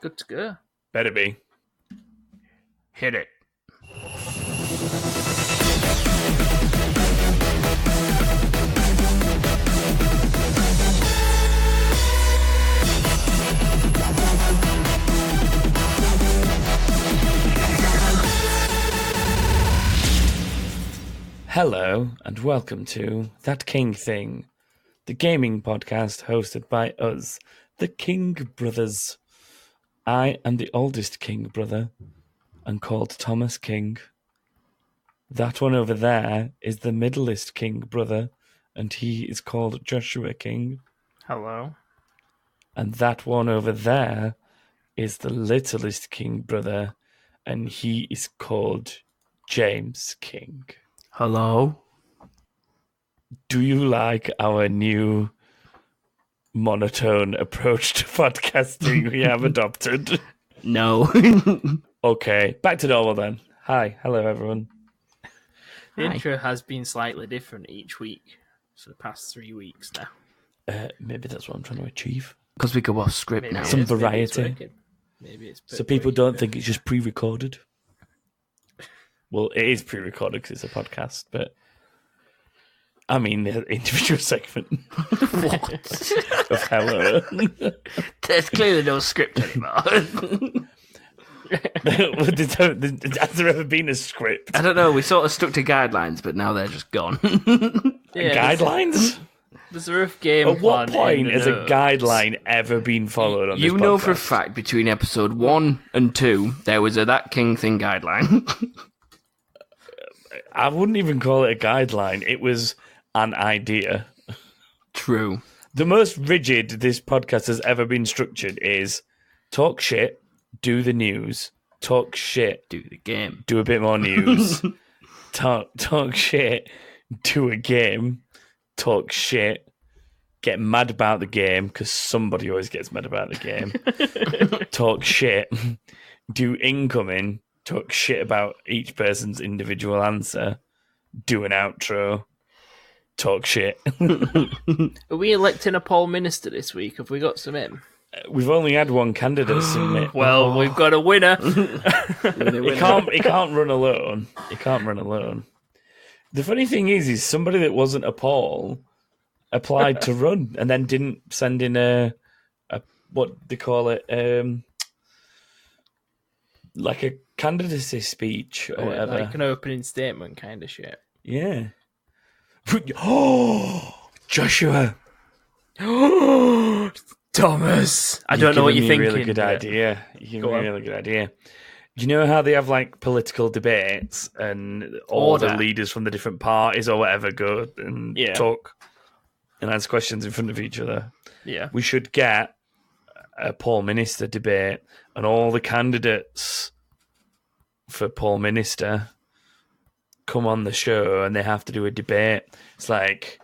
Good to go. Better be. Hit it. Hello, and welcome to That King Thing, the gaming podcast hosted by us, the King Brothers. I am the oldest King brother, and called Thomas King. That one over there is the middlest King brother, and he is called Joshua King. Hello. And that one over there is the littlest King brother, and he is called James King. Hello. Do you like our new monotone approach to podcasting we have adopted? No. Okay, back to normal then. Hi, hello everyone. The intro has been slightly different each week for the past 3 weeks now. Maybe that's what I'm trying to achieve. Because we go off script Maybe now. Some it's variety. working. Maybe it's So people don't think it's just pre-recorded. Well, it is pre-recorded because it's a podcast, but I mean the individual segment What? of hello. There's clearly no script anymore. Has there ever been a script? I don't know, we sort of stuck to guidelines, but now they're just gone. Guidelines? There's a rough game At what plan in point the has a notes. guideline ever been followed on this You know for a podcast? fact, between episode 1 and 2, there was a That King Thing guideline. I wouldn't even call it a guideline. It was an idea. True. The most rigid this podcast has ever been structured is talk shit, do the news, talk shit, Do the game. do a bit more news, talk shit, do a game, talk shit, get mad about the game, because somebody always gets mad about the game, talk shit, do incoming, talk shit about each person's individual answer, do an outro, talk shit. Are we electing a Paul Minister this week? Have we got some in? We've only had one candidate submit. Well, we've got a winner. He can't run alone. He can't run alone. The funny thing is somebody that wasn't a Paul applied to run and then didn't send in a what they call it, like a candidacy speech or whatever. Like an opening statement kind of shit. Yeah. Oh, Joshua. Thomas. I don't know what you're thinking. Really good but- idea. You give Go me a on. really good idea. Do you know how they have like political debates and all the Order. leaders from the different parties or whatever go and Yeah. talk and ask questions in front of each other? Yeah. We should get a Paul Minister debate and all the candidates for Paul Minister come on the show and they have to do a debate. It's like,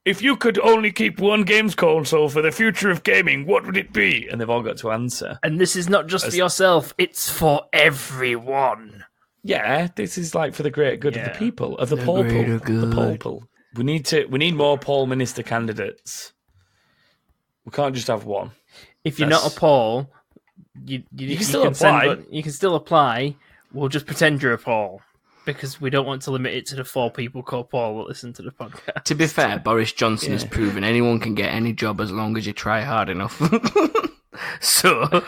if you could only keep one games console for the future of gaming, what would it be? And they've all got to answer. And this is not just for yourself, it's for everyone. Yeah, this is like for the greater good of the Yeah. people, of the greater people. The good. people. We need more Paul Minister candidates. We can't just have one. If you're not a Paul, you can still apply. You can still apply. We'll just pretend you're a Paul. Because we don't want to limit it to the 4 people called Paul that listen to the podcast. To be fair, Boris Johnson has Yeah. proven anyone can get any job as long as you try hard enough. So,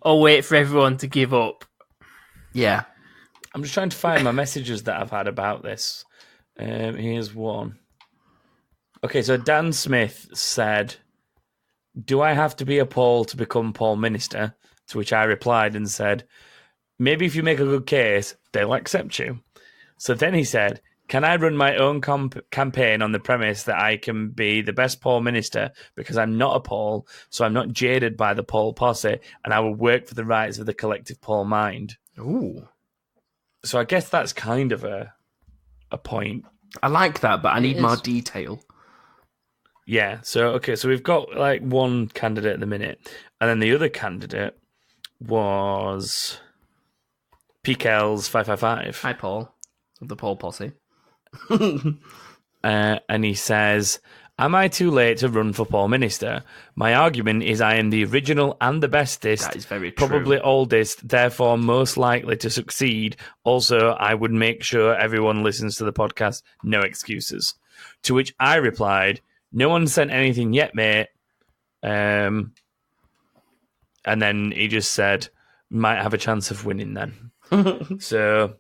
Or wait for everyone to give up. yeah. I'm just trying to find my messages that I've had about this. Here's one. Okay, so Dan Smith said, "Do I have to be a Paul to become Paul Minister?" To which I replied and said, "Maybe if you make a good case, they'll accept you." So then he said, "Can I run my own campaign on the premise that I can be the best Paul Minister because I'm not a Paul, so I'm not jaded by the Paul posse, and I will work for the rights of the collective Paul mind?" Ooh. So I guess that's kind of a point. I like that, but I need more is. detail. Yeah. So we've got like one candidate at the minute, and then the other candidate was PKL's 555. Hi, Paul. Of the Paul Posse. And he says, Am I too late to run for Paul Minister? My argument is I am the original and the bestest. That is very true. Probably oldest, therefore most likely to succeed. Also, I would make sure everyone listens to the podcast. No excuses. To which I replied, no one sent anything yet, mate. And then he just said, might have a chance of winning then. So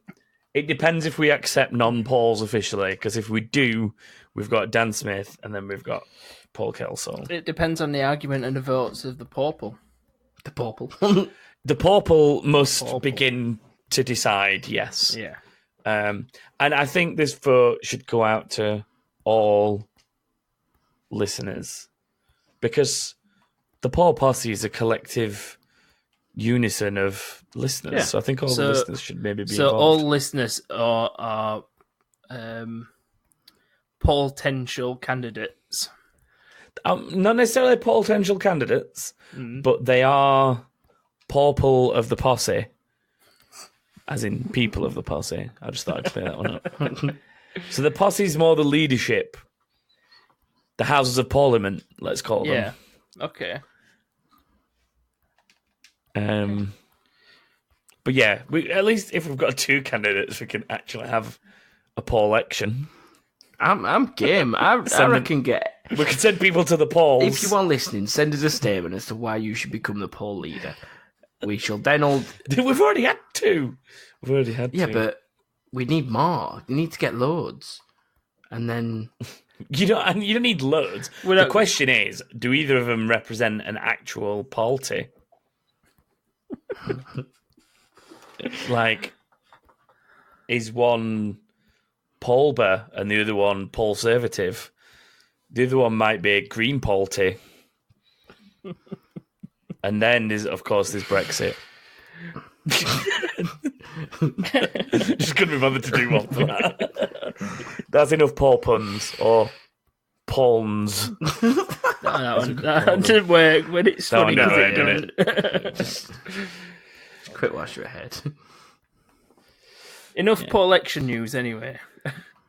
it depends if we accept non-Pauls officially, because if we do, we've got Dan Smith and then we've got Paul Kelso. It depends on the argument and the votes of the Purple. The purple. The Purple must begin to decide, yes. Yeah. And I think this vote should go out to all listeners, because the Paul Posse is a collective unison of listeners. Yeah. So I think all the listeners should maybe be so involved. all listeners are potential candidates. Not necessarily potential candidates, but they are Purple of the Posse, as in people of the Posse. I just thought I'd clear that one up. So the Posse is more the leadership, the Houses of Parliament, let's call them. Yeah. Okay. But yeah, at least if we've got 2 candidates, we can actually have a poll election. I'm game. I reckon we could send people to the polls. If you are listening, send us a statement as to why you should become the poll leader. We shall then all. We've already had 2. We've already had 2. Yeah, but we need more. You need to get loads, and then you don't need loads. The question is, do either of them represent an actual party? Like, is one Polber and the other one Polservative? The other one might be a Green Party. And then there's, of course, there's Brexit. Just couldn't be bothered to do one for that. That's enough Paul puns or Pawns. That didn't work, but it's funny. No, It it? just quick wash your head. Enough poll election news, anyway.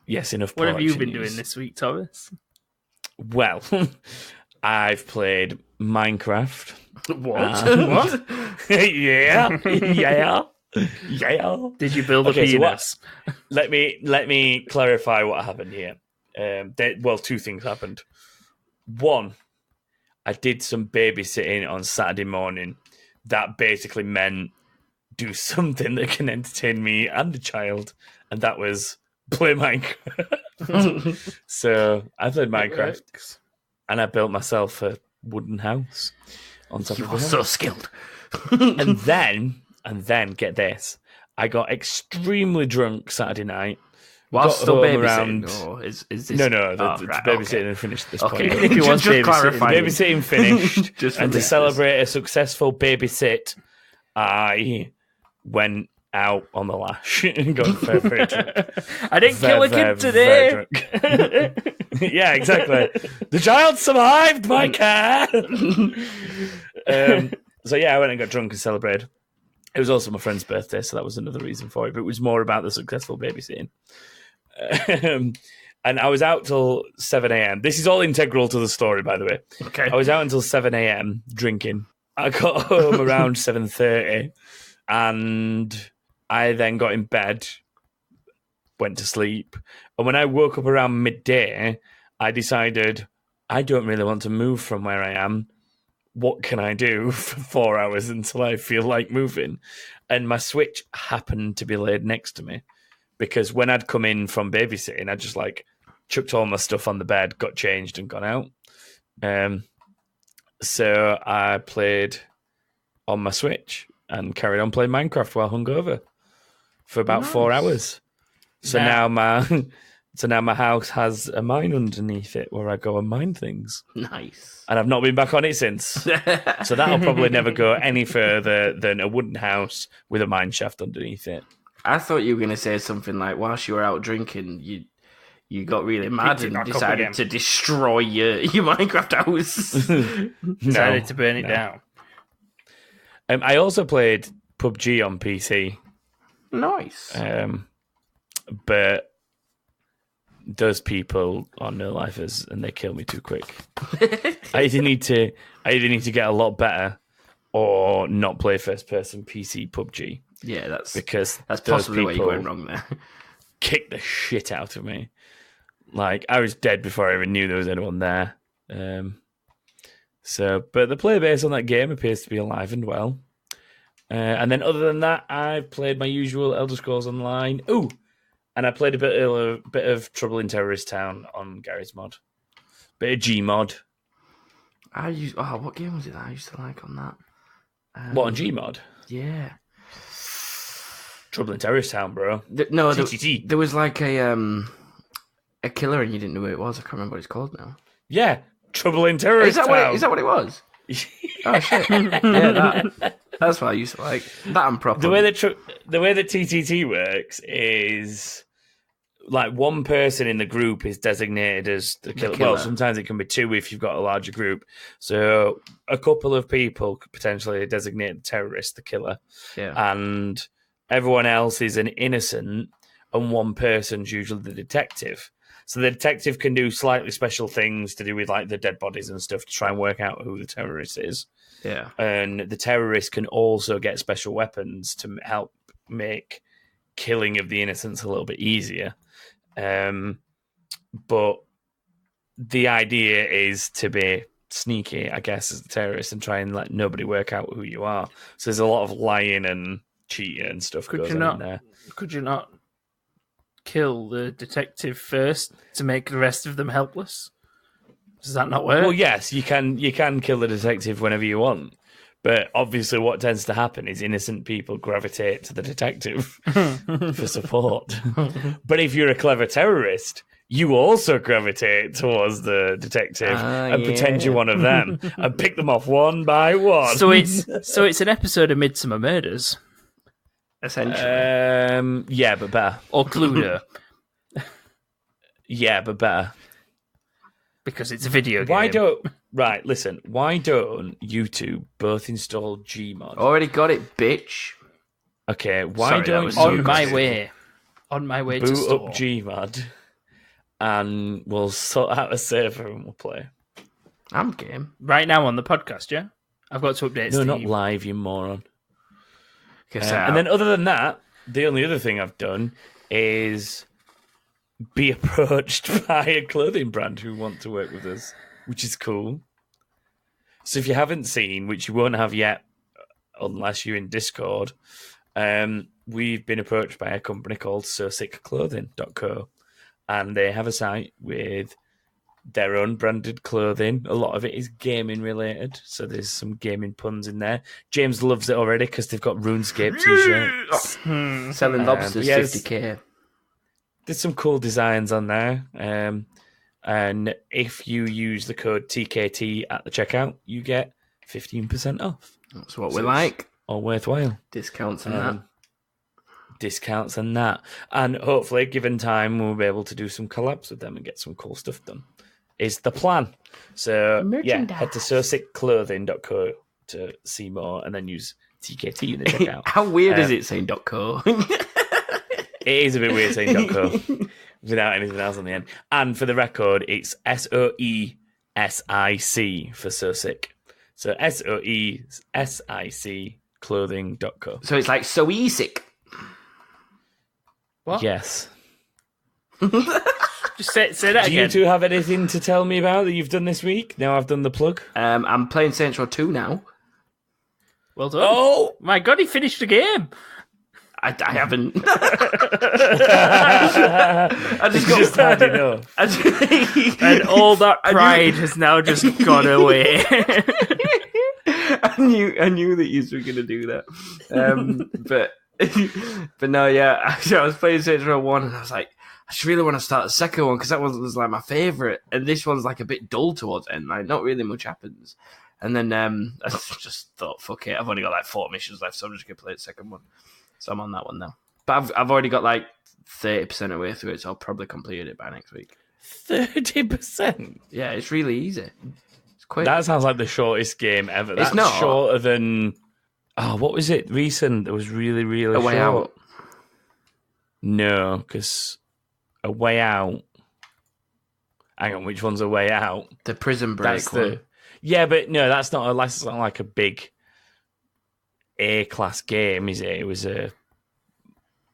Yes, enough. What have you been news. doing this week, Thomas? Well, I've played Minecraft. What? Yeah. Did you build a penis? So let me clarify what happened here. 2 things happened. One, I did some babysitting on Saturday morning. That basically meant do something that can entertain me and the child, and that was play Minecraft. So I played Minecraft, and I built myself a wooden house on top of it. So skilled. and then get this, I got extremely drunk Saturday night. While still babysitting babysitting, or is this... No, babysitting and finished at this point. Even if you was babysitting finished, Just and to celebrate a successful babysit, I went out on the lash and got very drunk. I didn't kill a kid today. Yeah, exactly. The child survived my car. So yeah, I went and got drunk and celebrated. It was also my friend's birthday, so that was another reason for it. But it was more about the successful babysitting. And I was out till 7 a.m. This is all integral to the story, by the way. Okay. I was out until 7 a.m. drinking. I got home around 7:30, and I then got in bed, went to sleep. And when I woke up around midday, I decided I don't really want to move from where I am. What can I do for 4 hours until I feel like moving? And my Switch happened to be laid next to me, because when I'd come in from babysitting, I just chucked all my stuff on the bed, got changed, and gone out. So I played on my Switch and carried on playing Minecraft while hungover for about 4 hours. So now my house has a mine underneath it where I go and mine things. Nice. And I've not been back on it since. So that'll probably never go any further than a wooden house with a mine shaft underneath it. I thought you were going to say something like, whilst you were out drinking, you got really mad and decided to destroy your Minecraft house. Decided to burn it down. I also played PUBG on PC. Nice. But those people are no lifers and they kill me too quick. I either need to get a lot better or not play first person PC PUBG. Yeah, that's possibly where you're going wrong there. Kick the shit out of me. Like, I was dead before I even knew there was anyone there. But the player base on that game appears to be alive and well. And then other than that, I've played my usual Elder Scrolls Online. Ooh, and I played a bit of Trouble in Terrorist Town on Gary's mod. Bit of Gmod. What game was it that I used to like on that? What, on Gmod? Yeah. Trouble in Terrorist Town, bro. TTT. There was like a killer and you didn't know who it was. I can't remember what it's called now. Yeah, Trouble in Terrorist Town. Is that what it was? Oh, shit. Yeah, that's what I used to like. That and proper. The way that TTT works is like one person in the group is designated as the killer. Well, sometimes it can be two if you've got a larger group. So a couple of people could potentially designate the terrorist, the killer. Yeah. And everyone else is an innocent, and one person's usually the detective. So the detective can do slightly special things to do with like the dead bodies and stuff to try and work out who the terrorist is. Yeah. And the terrorist can also get special weapons to help make killing of the innocents a little bit easier. But the idea is to be sneaky, I guess, as the terrorist and try and let nobody work out who you are. So there's a lot of lying and cheating and stuff goes on in there. Could you not kill the detective first to make the rest of them helpless? Does that not work? Well, yes, you can kill the detective whenever you want. But obviously what tends to happen is innocent people gravitate to the detective for support. But if you're a clever terrorist, you also gravitate towards the detective and pretend you're one of them and pick them off one by one. So it's an episode of Midsummer Murders. Essentially. Yeah, but better. Or Cluedo. Yeah, but better. Because it's a video game. Why don't you two both install Gmod? Already got it, bitch. Okay, On my way boot to store. up Gmod and we'll sort out a server and we'll play. I'm game. Right now on the podcast, yeah? I've got to update No, Steam. not live, you moron. And then other than that, the only other thing I've done is be approached by a clothing brand who want to work with us, which is cool. So if you haven't seen, which you won't have yet unless you're in Discord, we've been approached by a company called SoSickClothing.co, and they have a site with their own branded clothing. A lot of it is gaming related, so there's some gaming puns in there. James loves it already because they've got RuneScape t-shirts. Selling lobsters, 50k. There's some cool designs on there. And if you use the code TKT at the checkout, you get 15% off. That's what we like. All worthwhile. Discounts and that. Discounts and that. And hopefully, given time, we'll be able to do some collabs with them and get some cool stuff done. Is the plan. So, head to SoSickClothing.co to see more and then use TKT in the checkout. How weird is it saying .co? It is a bit weird saying .co without anything else on the end. And for the record, it's SOESIC for SoSick. So SOESIC clothing.co. So it's like so easy. What? Yes. Just say that again. Do you two have anything to tell me about that you've done this week? Now I've done the plug. I'm playing Saints Row 2 now. Well done. Oh my god, he finished the game. I haven't. I just had enough. And all that pride has now just gone away. I knew that you were going to do that. But no, yeah. I was playing Saints Row 1 and I was like, I just really want to start the second one because that one was like my favourite. And this one's like a bit dull towards the end. Like, not really much happens. And then I just thought, fuck it. I've only got like 4 missions left, so I'm just going to play the second one. So I'm on that one now. But I've already got like 30% of the way through it, so I'll probably complete it by next week. 30%? Yeah, it's really easy. It's quick. That sounds like the shortest game ever. That's not shorter than... Oh, what was it recent that was really, really short? A Way Out. No, because A Way Out hang on, which one's A Way Out? The Prison Break one. Yeah, but no, that's not like a big A-class game, is it? It was a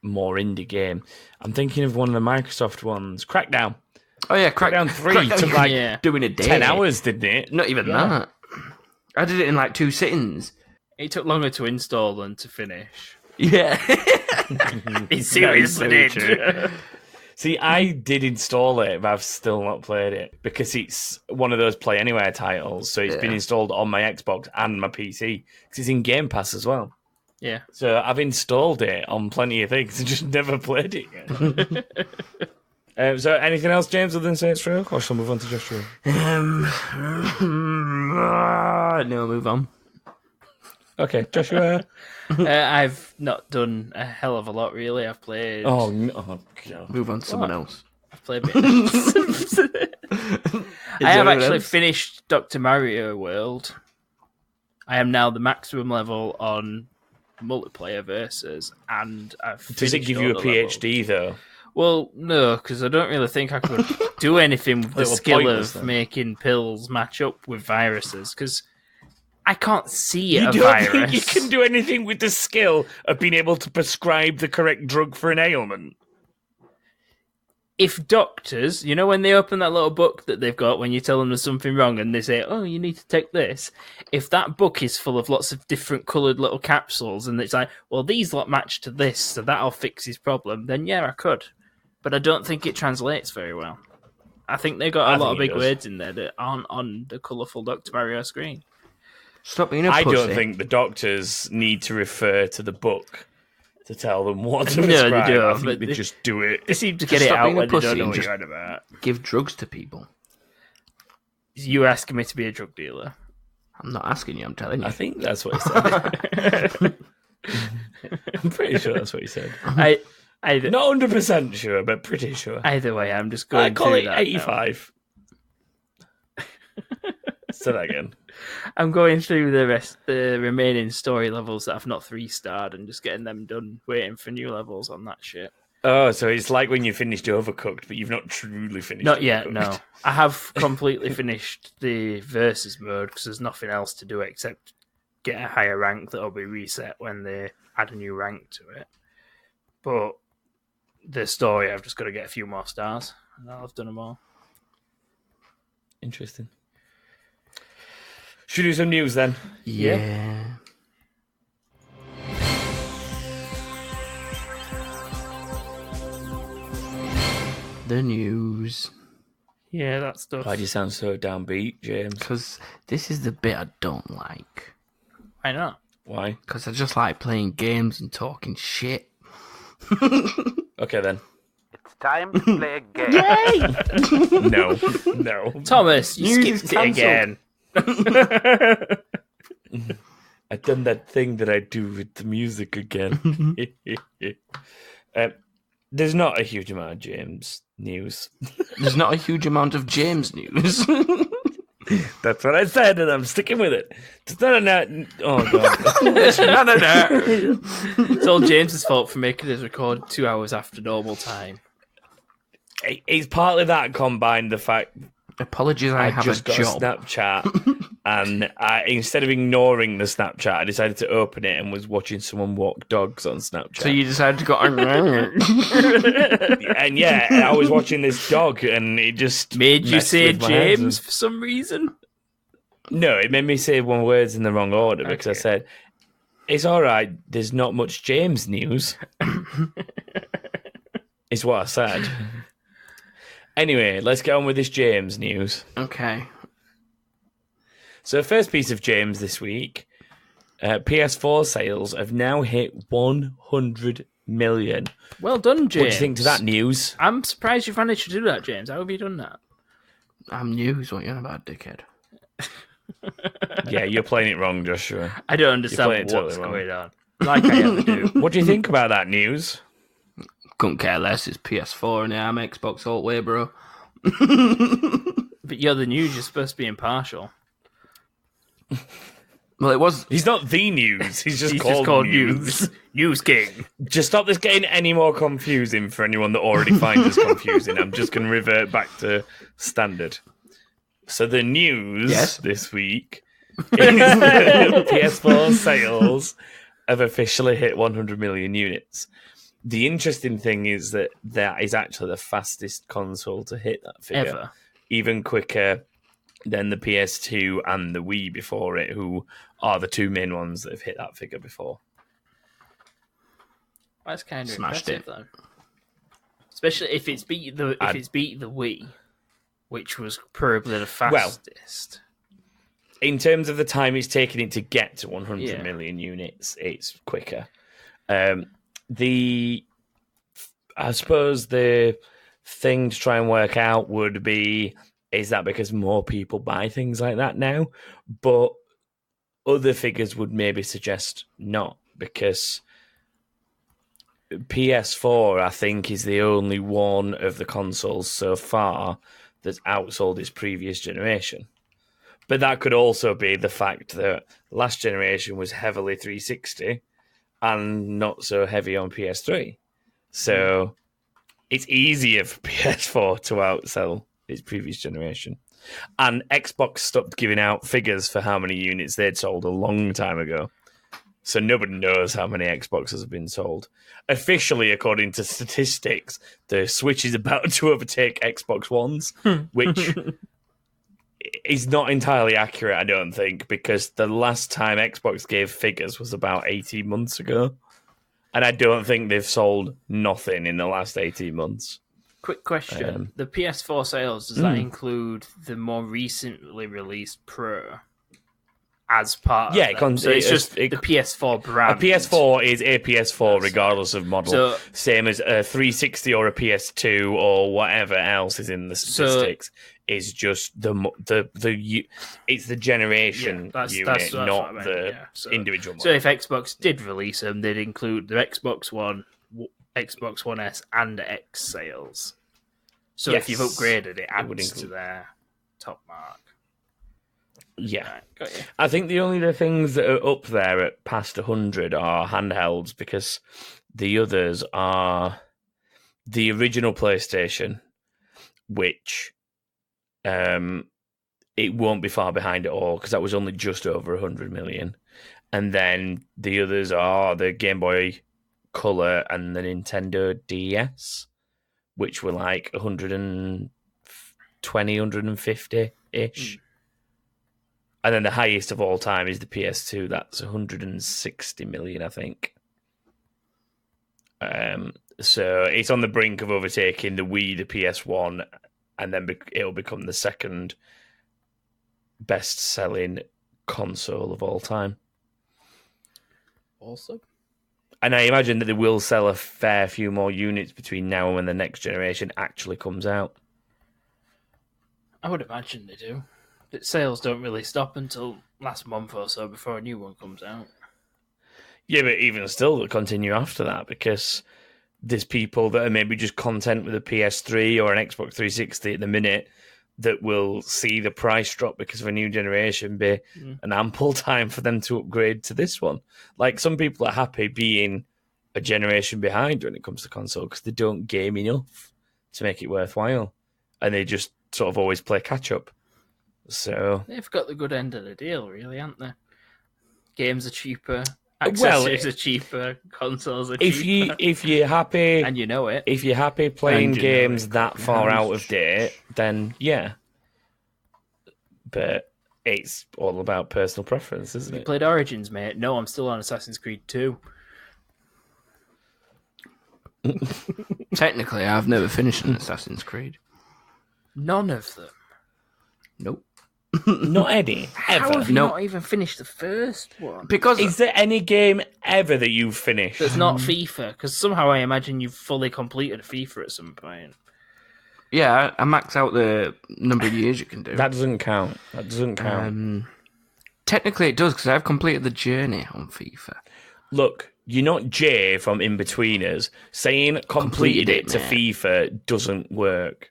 more indie game. I'm thinking of one of the Microsoft ones, Crackdown. Oh yeah, Crackdown 3 took like doing a day. 10 hours, didn't it? Not even that. I did it in like 2 sittings. It took longer to install than to finish. Yeah. It seriously did. See, I did install it, but I've still not played it because it's one of those Play Anywhere titles. So it's been installed on my Xbox and my PC because it's in Game Pass as well. Yeah. So I've installed it on plenty of things and just never played it yet. So anything else, James, other than Saints Row? Or shall I move on to Joshua? No, move on. Okay, Joshua. I've not done a hell of a lot, really. I've played... Oh, no. God. Move on to someone else. I've played a bit. I have actually finished Dr. Mario World. I am now the maximum level on multiplayer versus, and I've finished. Does it give you a PhD, though? Well, no, because I don't really think I could do anything with the skill of then. making pills match up with viruses, because I can't see You a don't virus. think you can do anything with the skill of being able to prescribe the correct drug for an ailment? If doctors, you know, when they open that little book that they've got when you tell them there's something wrong and they say, oh, you need to take this. If that book is full of lots of different coloured little capsules and it's like, well, these lot match to this, so that'll fix his problem, then yeah, I could. But I don't think it translates very well. I think they got a lot of big words in there that aren't on the colourful Dr. Mario screen. Stop being a I pussy. don't think the doctors need to refer to the book to tell them what to No, prescribe. they don't, I think but they just do it. They seem to Just get it stop out being a when they pussy don't know and what just- you're on about. Give drugs to people. You asking me to be a drug dealer? I'm not asking you, I'm telling you. I think that's what he said. I'm pretty sure that's what he said. Either, Not 100% sure, but pretty sure. either way, I'm just going I call through it that 85. Say that again. I'm going through the remaining story levels that I've not 3-starred and just getting them done, waiting for new levels on that shit. Oh, so it's like when you finished Overcooked, but you've not truly finished Not yet, Overcooked. no. I have completely finished the versus mode because there's nothing else to do except get a higher rank that'll be reset when they add a new rank to it. But the story, I've just got to get a few more stars, and I'll have done them all. Interesting. Should we do some news then? Yeah. The news. Yeah, that stuff. Why do you sound so downbeat, James? Because this is the bit I don't like. Why not? Why? Because I just like playing games and talking shit. Okay then. It's time to play a game. No. Thomas, you News skipped is it again. I've done that thing that I do with the music again. There's not a huge amount of James news. There's not a huge amount of James news. That's what I said, and I'm sticking with it. It's not oh god. It's none of that. It's all James's fault for making us record 2 hours after normal time. It's partly that combined the fact Apologies, I have just a got job. a Snapchat, and instead of ignoring the Snapchat, I decided to open it and was watching someone walk dogs on Snapchat. So you decided to go on. And yeah, I was watching this dog, and it just Made you messed say with my head. James for some reason? No, it made me say one words in the wrong order because I Okay. said, "It's all right. There's not much James news." Is what I said. Anyway, let's get on with this James news. Okay. So, first piece of James this week: PS4 sales have now hit 100 million. Well done, James. What do you think to that news? I'm surprised you've managed to do that, James. How have you done that? I'm news. What you on about, dickhead? Yeah, you're playing it wrong, Joshua. I don't understand playing what's it totally wrong. going on. Like I ever do. What do you think about that news? Couldn't care less. It's PS4 and I'm Xbox all the way, bro. But you're the news. You're supposed to be impartial. Well, it was. He's not the news. He's just He's called, just called news. News King. Just stop this getting any more confusing for anyone that already finds us confusing. I'm just going to revert back to standard. So the news this week is that PS4 sales have officially hit 100 million units. The interesting thing is that is actually the fastest console to hit that figure. Ever. Even quicker than the PS2 and the Wii before it, who are the two main ones that have hit that figure before. That's kind of Smashed impressive, though. Especially if it's beat the Wii, which was probably the fastest. In terms of the time it's taken it to get to 100 million units, it's quicker. I suppose the thing to try and work out would be, is that because more people buy things like that now? But other figures would maybe suggest not, because PS4, I think, is the only one of the consoles so far that's outsold its previous generation. But that could also be the fact that last generation was heavily 360 and not so heavy on PS3. So it's easier for PS4 to outsell its previous generation. And Xbox stopped giving out figures for how many units they'd sold a long time ago. So nobody knows how many Xboxes have been sold. Officially, according to statistics, the Switch is about to overtake Xbox Ones, which is not entirely accurate, I don't think, because the last time Xbox gave figures was about 18 months ago. And I don't think they've sold nothing in the last 18 months. Quick question. The PS4 sales, does that include the more recently released Pro as part of it? So it's just the PS4 brand. A PS4 is a PS4 regardless of model. So, same as a 360 or a PS2 or whatever else is in the statistics. Is just it's the generation unit, not the individual model. So if Xbox did release them, they'd include the Xbox One, Xbox One S, and X sales. So if you've upgraded, it adds to their top mark. Yeah. Right, got you. I think the only things that are up there at past 100 are handhelds, because the others are the original PlayStation, which it won't be far behind at all, because that was only just over 100 million. And then the others are the Game Boy Color and the Nintendo DS, which were like 120, 150-ish. And then the highest of all time is the PS2. That's 160 million, I think. So it's on the brink of overtaking the Wii, the PS1, and then it'll become the second best-selling console of all time. Awesome. And I imagine that they will sell a fair few more units between now and when the next generation actually comes out. I would imagine they do. But sales don't really stop until last month or so before a new one comes out. Yeah, but even still, they'll continue after that, because there's people that are maybe just content with a PS3 or an Xbox 360 at the minute that will see the price drop because of a new generation be an ample time for them to upgrade to this one. Like, some people are happy being a generation behind when it comes to console because they don't game enough to make it worthwhile. And they just sort of always play catch-up. So they've got the good end of the deal, really, haven't they? Games are cheaper. Accessories are cheaper, consoles are cheaper. If you're happy, and you know it, if you're happy playing games that far out of date, then yeah. But it's all about personal preference, isn't it? You played Origins, mate? No, I'm still on Assassin's Creed 2. Technically, I've never finished an Assassin's Creed. None of them. Nope. Not any. Ever. How have you not even finished the first one? Because is there any game ever that you've finished that's not FIFA? Because somehow I imagine you've fully completed FIFA at some point. Yeah, I max out the number of years you can do. That doesn't count. Technically, it does, because I've completed the journey on FIFA. Look, you're not Jay from In Betweeners. Saying completed it to FIFA doesn't work.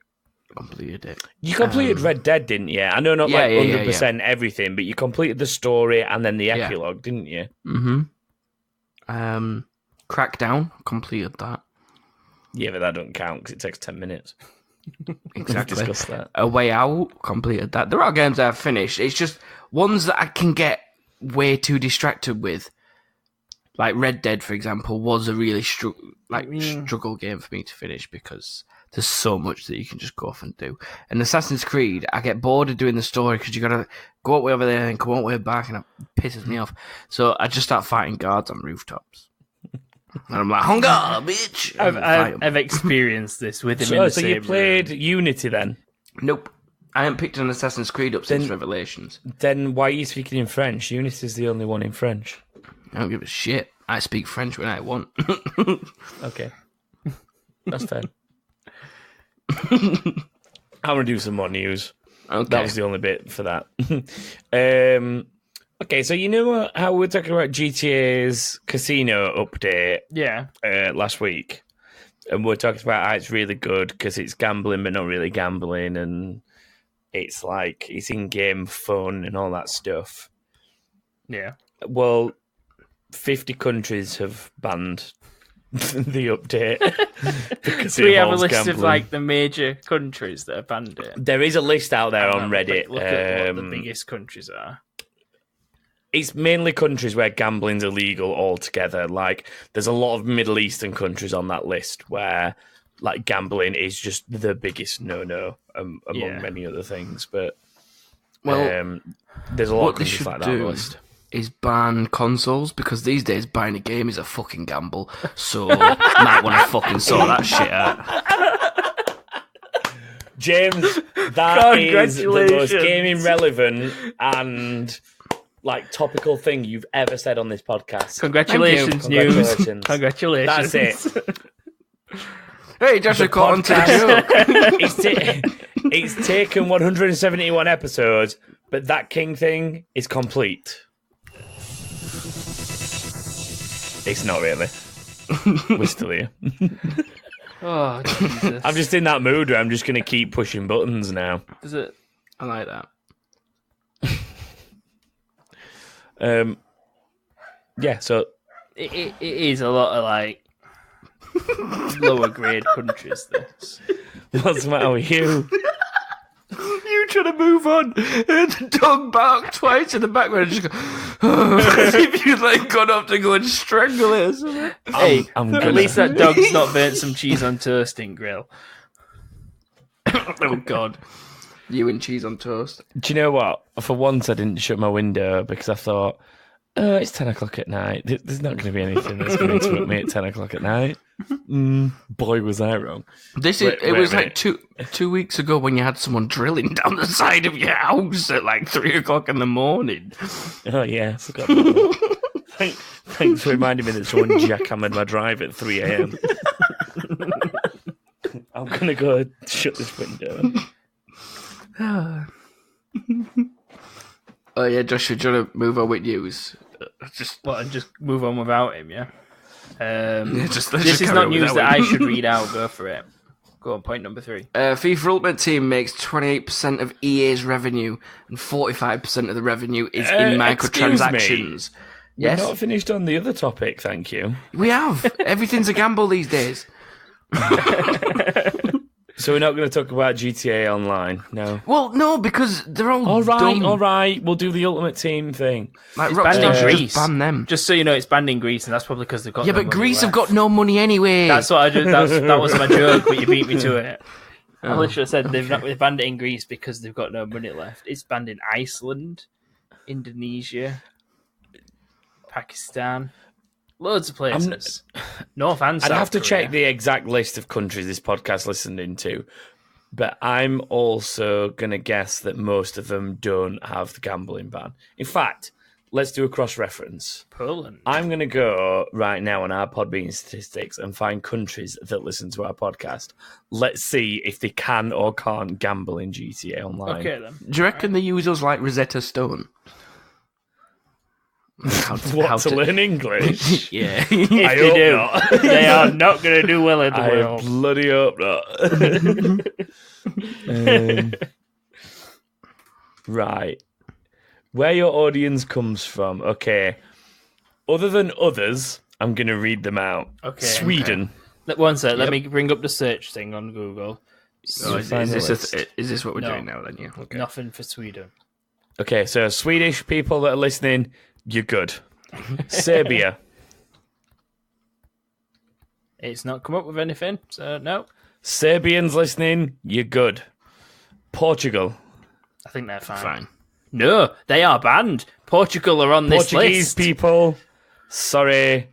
completed it. You completed Red Dead, didn't you? I know not Yeah, like yeah, yeah, 100% everything, but you completed the story and then the epilogue, didn't you? Mm-hmm. Crackdown, completed that. Yeah, but that doesn't count because it takes 10 minutes. Exactly. We've discussed that. A Way Out, completed that. There are games I've finished. It's just ones that I can get way too distracted with. Like Red Dead, for example, was a really struggle game for me to finish because there's so much that you can just go off and do. And Assassin's Creed, I get bored of doing the story because you got to go all the way over there and come all the way back, and it pisses me off. So I just start fighting guards on rooftops. And I'm like, hunger, bitch! I've experienced this with him So you played Unity then? Nope. I haven't picked an Assassin's Creed up since Revelations. Then why are you speaking in French? Unity is the only one in French. I don't give a shit. I speak French when I want. Okay. That's fair. I'm going to do some more news. Okay. That was the only bit for that. Okay, so you know how we were talking about GTA's casino update last week? And we're talking about how it's really good because it's gambling but not really gambling, and it's like it's in-game fun and all that stuff. Yeah. Well, 50 countries have banned the update. Do we have a list of like the major countries that have banned it? There is a list out there on Reddit. Look at what the biggest countries are. It's mainly countries where gambling's illegal altogether. Like, there's a lot of Middle Eastern countries on that list where, like, gambling is just the biggest no-no among many other things. But, there's a lot of countries like that on the list. Is ban consoles, because these days buying a game is a fucking gamble. So, might want to fucking sort that shit out. James, that is the most gaming relevant and... like topical thing you've ever said on this podcast. Congratulations, news. Congratulations. That's it. Hey, Joshua caught on to the joke. It's taken 171 episodes, but that King thing is complete. It's not really. We're still here. Oh, Jesus. I'm just in that mood where I'm just going to keep pushing buttons now. Is it? I like that. Yeah, so it is a lot of like lower grade countries. This. What's the matter with you? You trying to move on? The dog barked twice in the background. Just go, as if you'd like gone up to go and strangle it. Or something. Hey, at least that dog's not burnt some cheese on toasting grill. Oh God. You and cheese on toast. Do you know what? For once, I didn't shut my window because I thought, it's 10 o'clock at night. There's not going to be anything that's going to interrupt me at 10 o'clock at night. Boy, was I wrong. It was like 2 weeks ago when you had someone drilling down the side of your house at like 3 o'clock in the morning. Oh, yeah. I forgot about that. Thanks for reminding me that someone jackhammered my drive at 3 a.m. I'm going to go shut this window. Oh yeah, Joshua, do you want to move on with news? Just move on without him, yeah. This is not news that I should read out. Go for it. Go on, point number 3. FIFA Ultimate Team makes 28% of EA's revenue, and 45% of the revenue is in microtransactions. Yes, we're not finished on the other topic. Thank you. We have. Everything's a gamble these days. So we're not going to talk about GTA Online, no? Well, no, because they're all dumb. All right. We'll do the Ultimate Team thing. Like it's banned in Greece. Just ban them. Just so you know, it's banned in Greece, and that's probably because they've got. Yeah, no but money Greece left. have got no money anyway. That's what I did. That was my joke, but you beat me to it. I literally said they've banned it in Greece because they've got no money left. It's banned in Iceland, Indonesia, Pakistan. Loads of places. North and South I'd have to Korea. check the exact list of countries this podcast listened into. But I'm also going to guess that most of them don't have the gambling ban. In fact, let's do a cross-reference. Poland. I'm going to go right now on our Podbean statistics and find countries that listen to our podcast. Let's see if they can or can't gamble in GTA Online. Okay, then. Do you reckon they use us like Rosetta Stone? What, to learn English? Yeah. If I they hope do, not. they are not going to do well in the I world. bloody hope not. Right. Where your audience comes from. Okay. Other than others, I'm going to read them out. Okay. Sweden. One sec, let me bring up the search thing on Google. Oh, is this what we're doing now then? Yeah. Okay. Nothing for Sweden. Okay, so Swedish people that are listening, you're good. Serbia. It's not come up with anything, so no. Serbians listening, you're good. Portugal. I think they're fine. Fine. No, they are banned. Portugal are on this Portuguese list. people, sorry.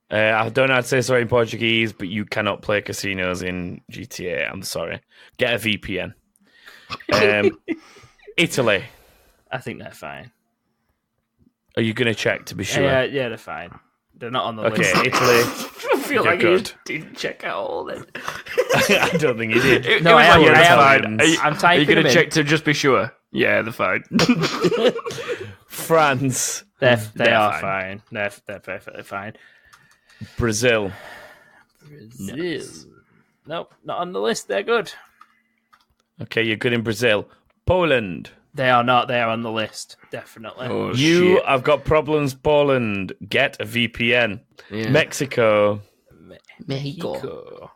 I don't know how to say sorry in Portuguese, but you cannot play casinos in GTA. I'm sorry. Get a VPN. Italy. I think they're fine. Are you going to check to be sure? Yeah, they're fine. They're not on the Okay, list. Italy. I feel You're like good. you didn't check out all then. I don't think you did. No, I am. like, I yeah, am. that's fine. I'm Are typing you going them to in. check to just be sure? Yeah, they're fine. France. They They're are fine. fine. They're perfectly fine. Brazil. Brazil. Nope, not on the list. They're good. Okay, you're good in Brazil. Poland. They are not. They are on the list. Definitely. Oh, You shit. have got problems, Poland. Get a VPN. Yeah. Mexico. Mexico.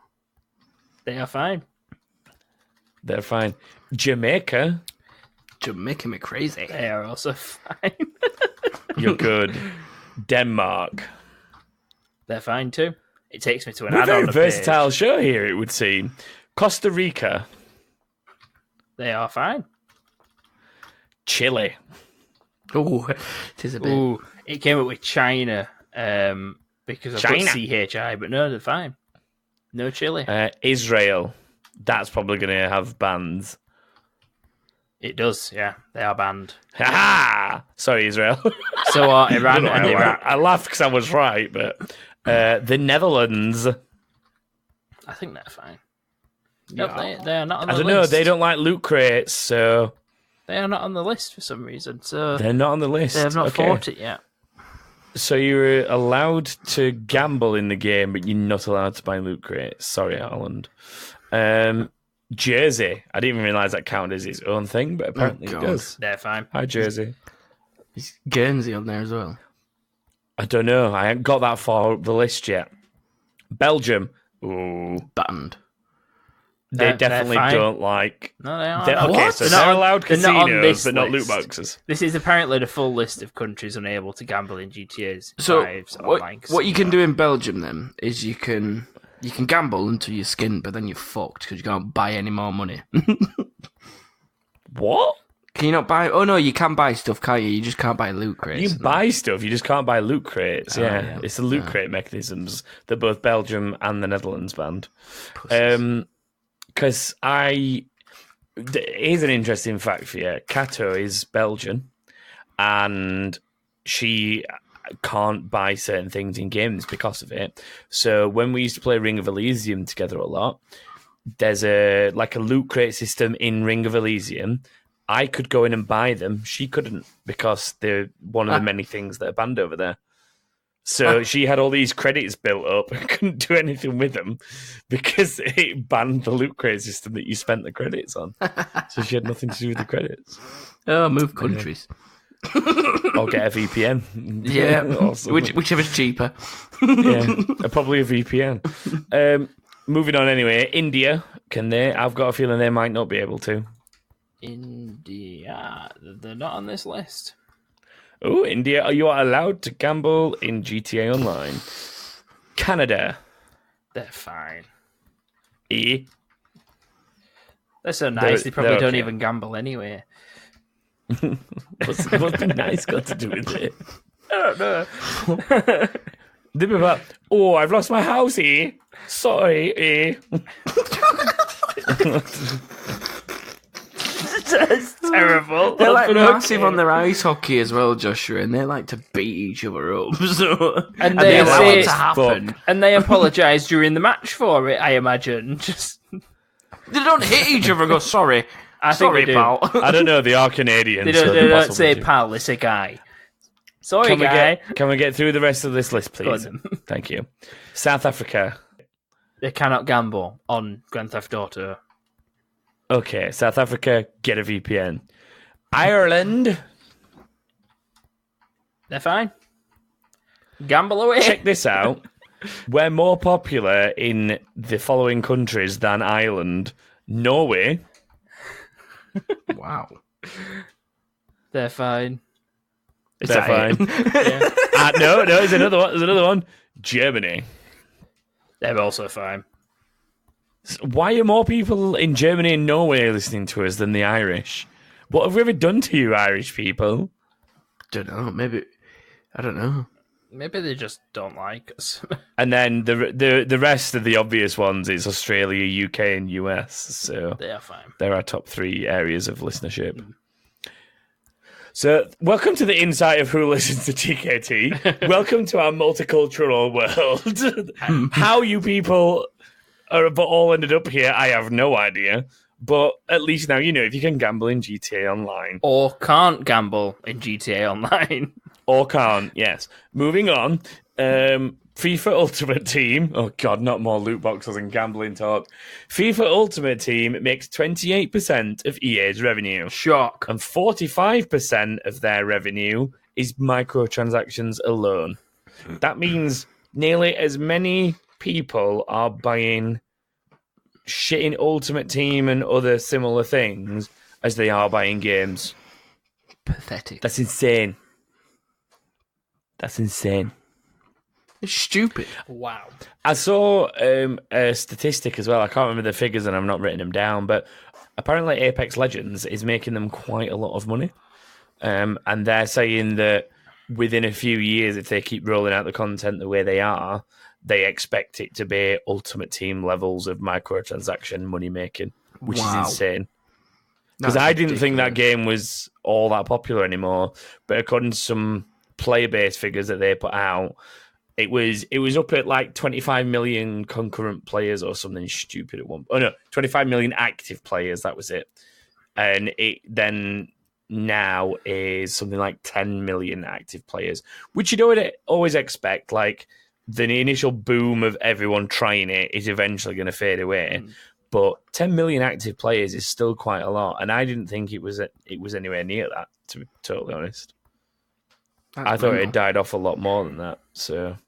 They are fine. They're fine. Jamaica. You're making me crazy. They are also fine. You're good. Denmark. They're fine too. It takes me to an We're a add-on very versatile show here, it would seem. Costa Rica. They are fine. Chile. Oh, it is a bit. Ooh, it came up with China because I've got CHI, but no, they're fine. No Chile. Israel. That's probably going to have bans. It does, yeah. They are banned. Ha ha! Sorry, Israel. So are Iran and I Iraq. I laughed because I was right, but the Netherlands. I think they're fine. Nope, they are not on I the don't list. know. They don't like loot crates, so They are not on the list for some reason. So they're not on the list. they have not Okay. fought it yet. So you're allowed to gamble in the game, but you're not allowed to buy loot crates. Sorry, Ireland. Jersey. I didn't even realise that counted as its own thing, but apparently it God. does. They're fine. Hi, Jersey. Is Guernsey on there as well? I don't know. I haven't got that far up the list yet. Belgium. Ooh. Banned. They They're definitely fine. don't like... No, they are. They're, not. okay, so They're they're not on- allowed they're not on casinos, this but not loot list. boxes. This is apparently the full list of countries unable to gamble in GTA's So 5's what online you can casino. do in Belgium then is you can gamble until you're skinned, but then you're fucked because you can't buy any more money. What? Can you not buy? Oh no, you can buy stuff, can't you? You just can't buy loot crates. You can buy stuff, you just can't buy loot crates. yeah. It's the loot crate mechanisms that both Belgium and the Netherlands banned. Pussies. Because here's an interesting fact for you. Kato is Belgian, and she can't buy certain things in games because of it. So when we used to play Ring of Elysium together a lot, there's a loot crate system in Ring of Elysium. I could go in and buy them. She couldn't because they're one of the many things that are banned over there. So she had all these credits built up and couldn't do anything with them because it banned the loot crate system that you spent the credits on. So she had nothing to do with the credits. Oh, move countries. Or get a VPN. Yeah, Or something. whichever's cheaper. Yeah, probably a VPN. Moving on anyway. India, can they? I've got a feeling they might not be able to. India. They're not on this list. Oh, India, are you allowed to gamble in GTA Online? Canada. They're fine. E. They're so nice, they probably they're don't okay. even gamble anyway. What's the nice got to do with it? I don't know. They'd be like, oh, I've lost my house, E. Sorry, E. That's terrible. They're like But massive okay. on their ice hockey as well, Joshua, and they like to beat each other up. So And they they allow say it to happen. And they apologise during the match for it, I imagine. Just They don't hit each other and go, sorry. I think Sorry, they do. pal. I don't know, they are Canadian. They so don't, they they don't possibly say do. pal, they say guy. Sorry, guy. Can we get through the rest of this list, Go please? on. Thank you. South Africa. They cannot gamble on Grand Theft Auto. Okay, South Africa, get a VPN. Ireland. They're fine. Gamble away. Check this out. We're more popular in the following countries than Ireland. Norway. Wow. They're fine. They're fine. Yeah. No, there's another one. There's another one. Germany. They're also fine. Why are more people in Germany and Norway listening to us than the Irish? What have we ever done to you, Irish people? Don't know. Maybe I don't know. Maybe they just don't like us. And then the rest of the obvious ones is Australia, UK, and US. So They are fine. they're our top 3 areas of listenership. So, welcome to the insight of who listens to TKT. Welcome to our multicultural world. How you people are all ended up here, I have no idea. But at least now you know if you can gamble in GTA Online. Or can't gamble in GTA Online. Or can't, yes. Moving on. FIFA Ultimate Team. Oh, God, not more loot boxes and gambling talk. FIFA Ultimate Team makes 28% of EA's revenue. Shock. And 45% of their revenue is microtransactions alone. That means nearly as many people are buying shit in Ultimate Team and other similar things as they are buying games. Pathetic. That's insane. That's insane. It's stupid. Wow. I saw a statistic as well. I can't remember the figures and I've not written them down, but apparently Apex Legends is making them quite a lot of money. And they're saying that within a few years, if they keep rolling out the content the way they are, they expect it to be Ultimate Team levels of microtransaction money making, which is insane. Because I didn't think that game was all that popular anymore, but according to some player base figures that they put out, it was up at like 25 million concurrent players or something stupid at one. Oh no, 25 million active players. That was it, and it then now is something like 10 million active players, which you don't always expect. Like the initial boom of everyone trying it is eventually going to fade away. But 10 million active players is still quite a lot, and I didn't think it was anywhere near that. To be totally honest. I thought it had died off a lot more than that. So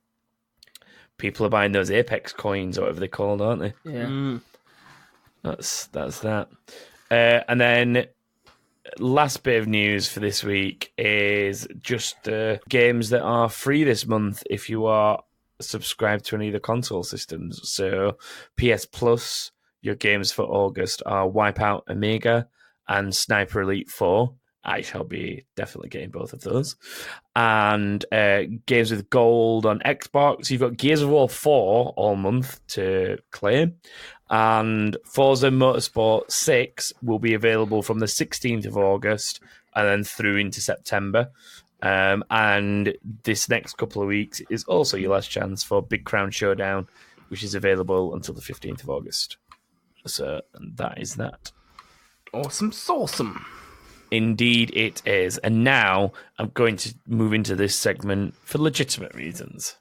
people are buying those Apex coins or whatever they're called, aren't they? Yeah. That's that. And then last bit of news for this week is just games that are free this month if you are subscribed to any of the console systems. So PS Plus, your games for August are Wipeout Omega and Sniper Elite 4. I shall be definitely getting both of those. And games with gold on Xbox. You've got Gears of War 4 all month to claim. And Forza Motorsport 6 will be available from the 16th of August and then through into September. And this next couple of weeks is also your last chance for Big Crown Showdown, which is available until the 15th of August. So that is that. Awesome sauceum. Indeed it is. And now I'm going to move into this segment for legitimate reasons.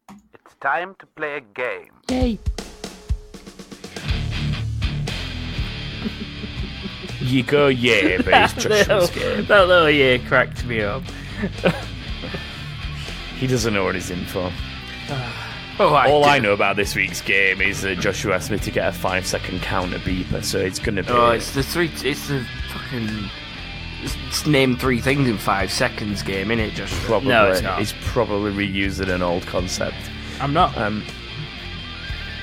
It's time to play a game. Yay. You go, yeah, but it's Joshua's game. That little yeah cracked me up. He doesn't know what he's in for. All I know about this week's game is that Joshua asked me to get a 5-second counter beeper, so it's going to be... Oh, it's the fucking... It's name 3 things in 5 seconds game, innit? Just Probably. No, it's not. He's probably reusing an old concept. I'm not.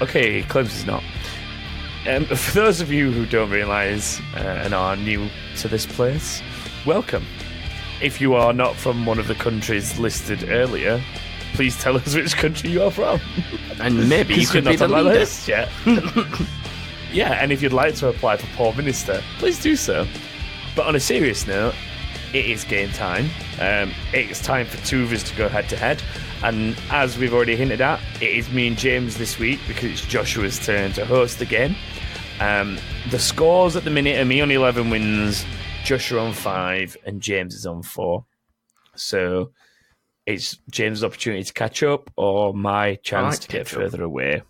Okay, he claims he's not. For those of you who don't realise and are new to this place, welcome. If you are not from one of the countries listed earlier, please tell us which country you are from. And maybe you could be the on my leader. list yet. Yeah, and if you'd like to apply for Prime Minister, please do so. But on a serious note, it is game time. It's time for two of us to go head to head. And as we've already hinted at, it is me and James this week because it's Joshua's turn to host the game. The scores at the minute are me on 11 wins, Joshua on 5, and James is on 4. So it's James' opportunity to catch up or my chance to get further away.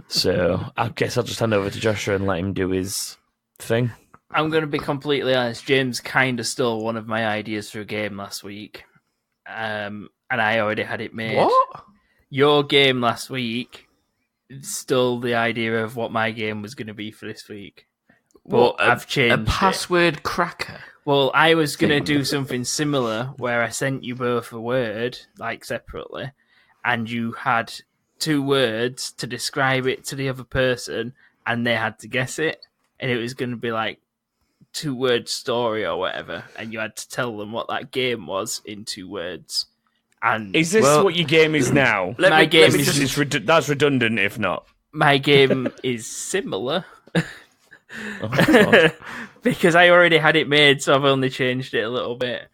So I guess I'll just hand over to Joshua and let him do his thing. I'm going to be completely honest. James kind of stole one of my ideas for a game last week. And I already had it made. What? Your game last week stole the idea of what my game was going to be for this week. But I've changed a password cracker. Well, I was going to do something similar where I sent you both a word, like separately, and you had 2 words to describe it to the other person, and they had to guess it. And it was going to be like 2-word story or whatever, and you had to tell them what that game was in 2 words. And is this what your game is now? That's redundant if not. My game is similar. Oh, because I already had it made, so I've only changed it a little bit.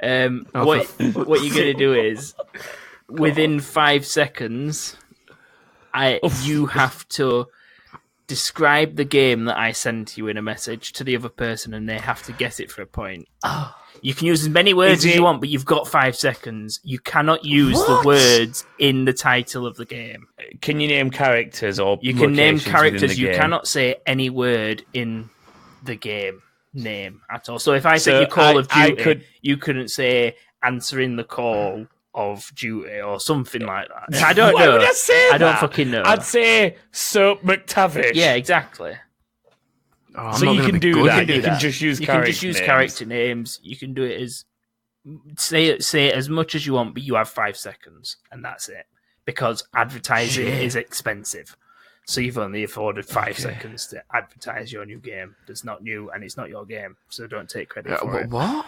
What you're going to do is, within 5 seconds, you have to describe the game that I sent you in a message to the other person, and they have to guess it for a point. Oh. You can use as many words as you want, but you've got 5 seconds. You cannot use the words in the title of the game. Can you name characters or you can name characters? You game? Cannot say any word in the game name at all. So if I said you Call of Duty, you couldn't say answering the call of duty or something like that. I don't know. Why would I say that? I don't fucking know. I'd say Soap McTavish. Yeah, exactly. Oh, so you can do that. You can just use character names. You can do it as say it as much as you want, but you have 5 seconds, and that's it. Because advertising is expensive, so you've only afforded 5 seconds to advertise your new game. That's not new, and it's not your game, so don't take credit for it. What?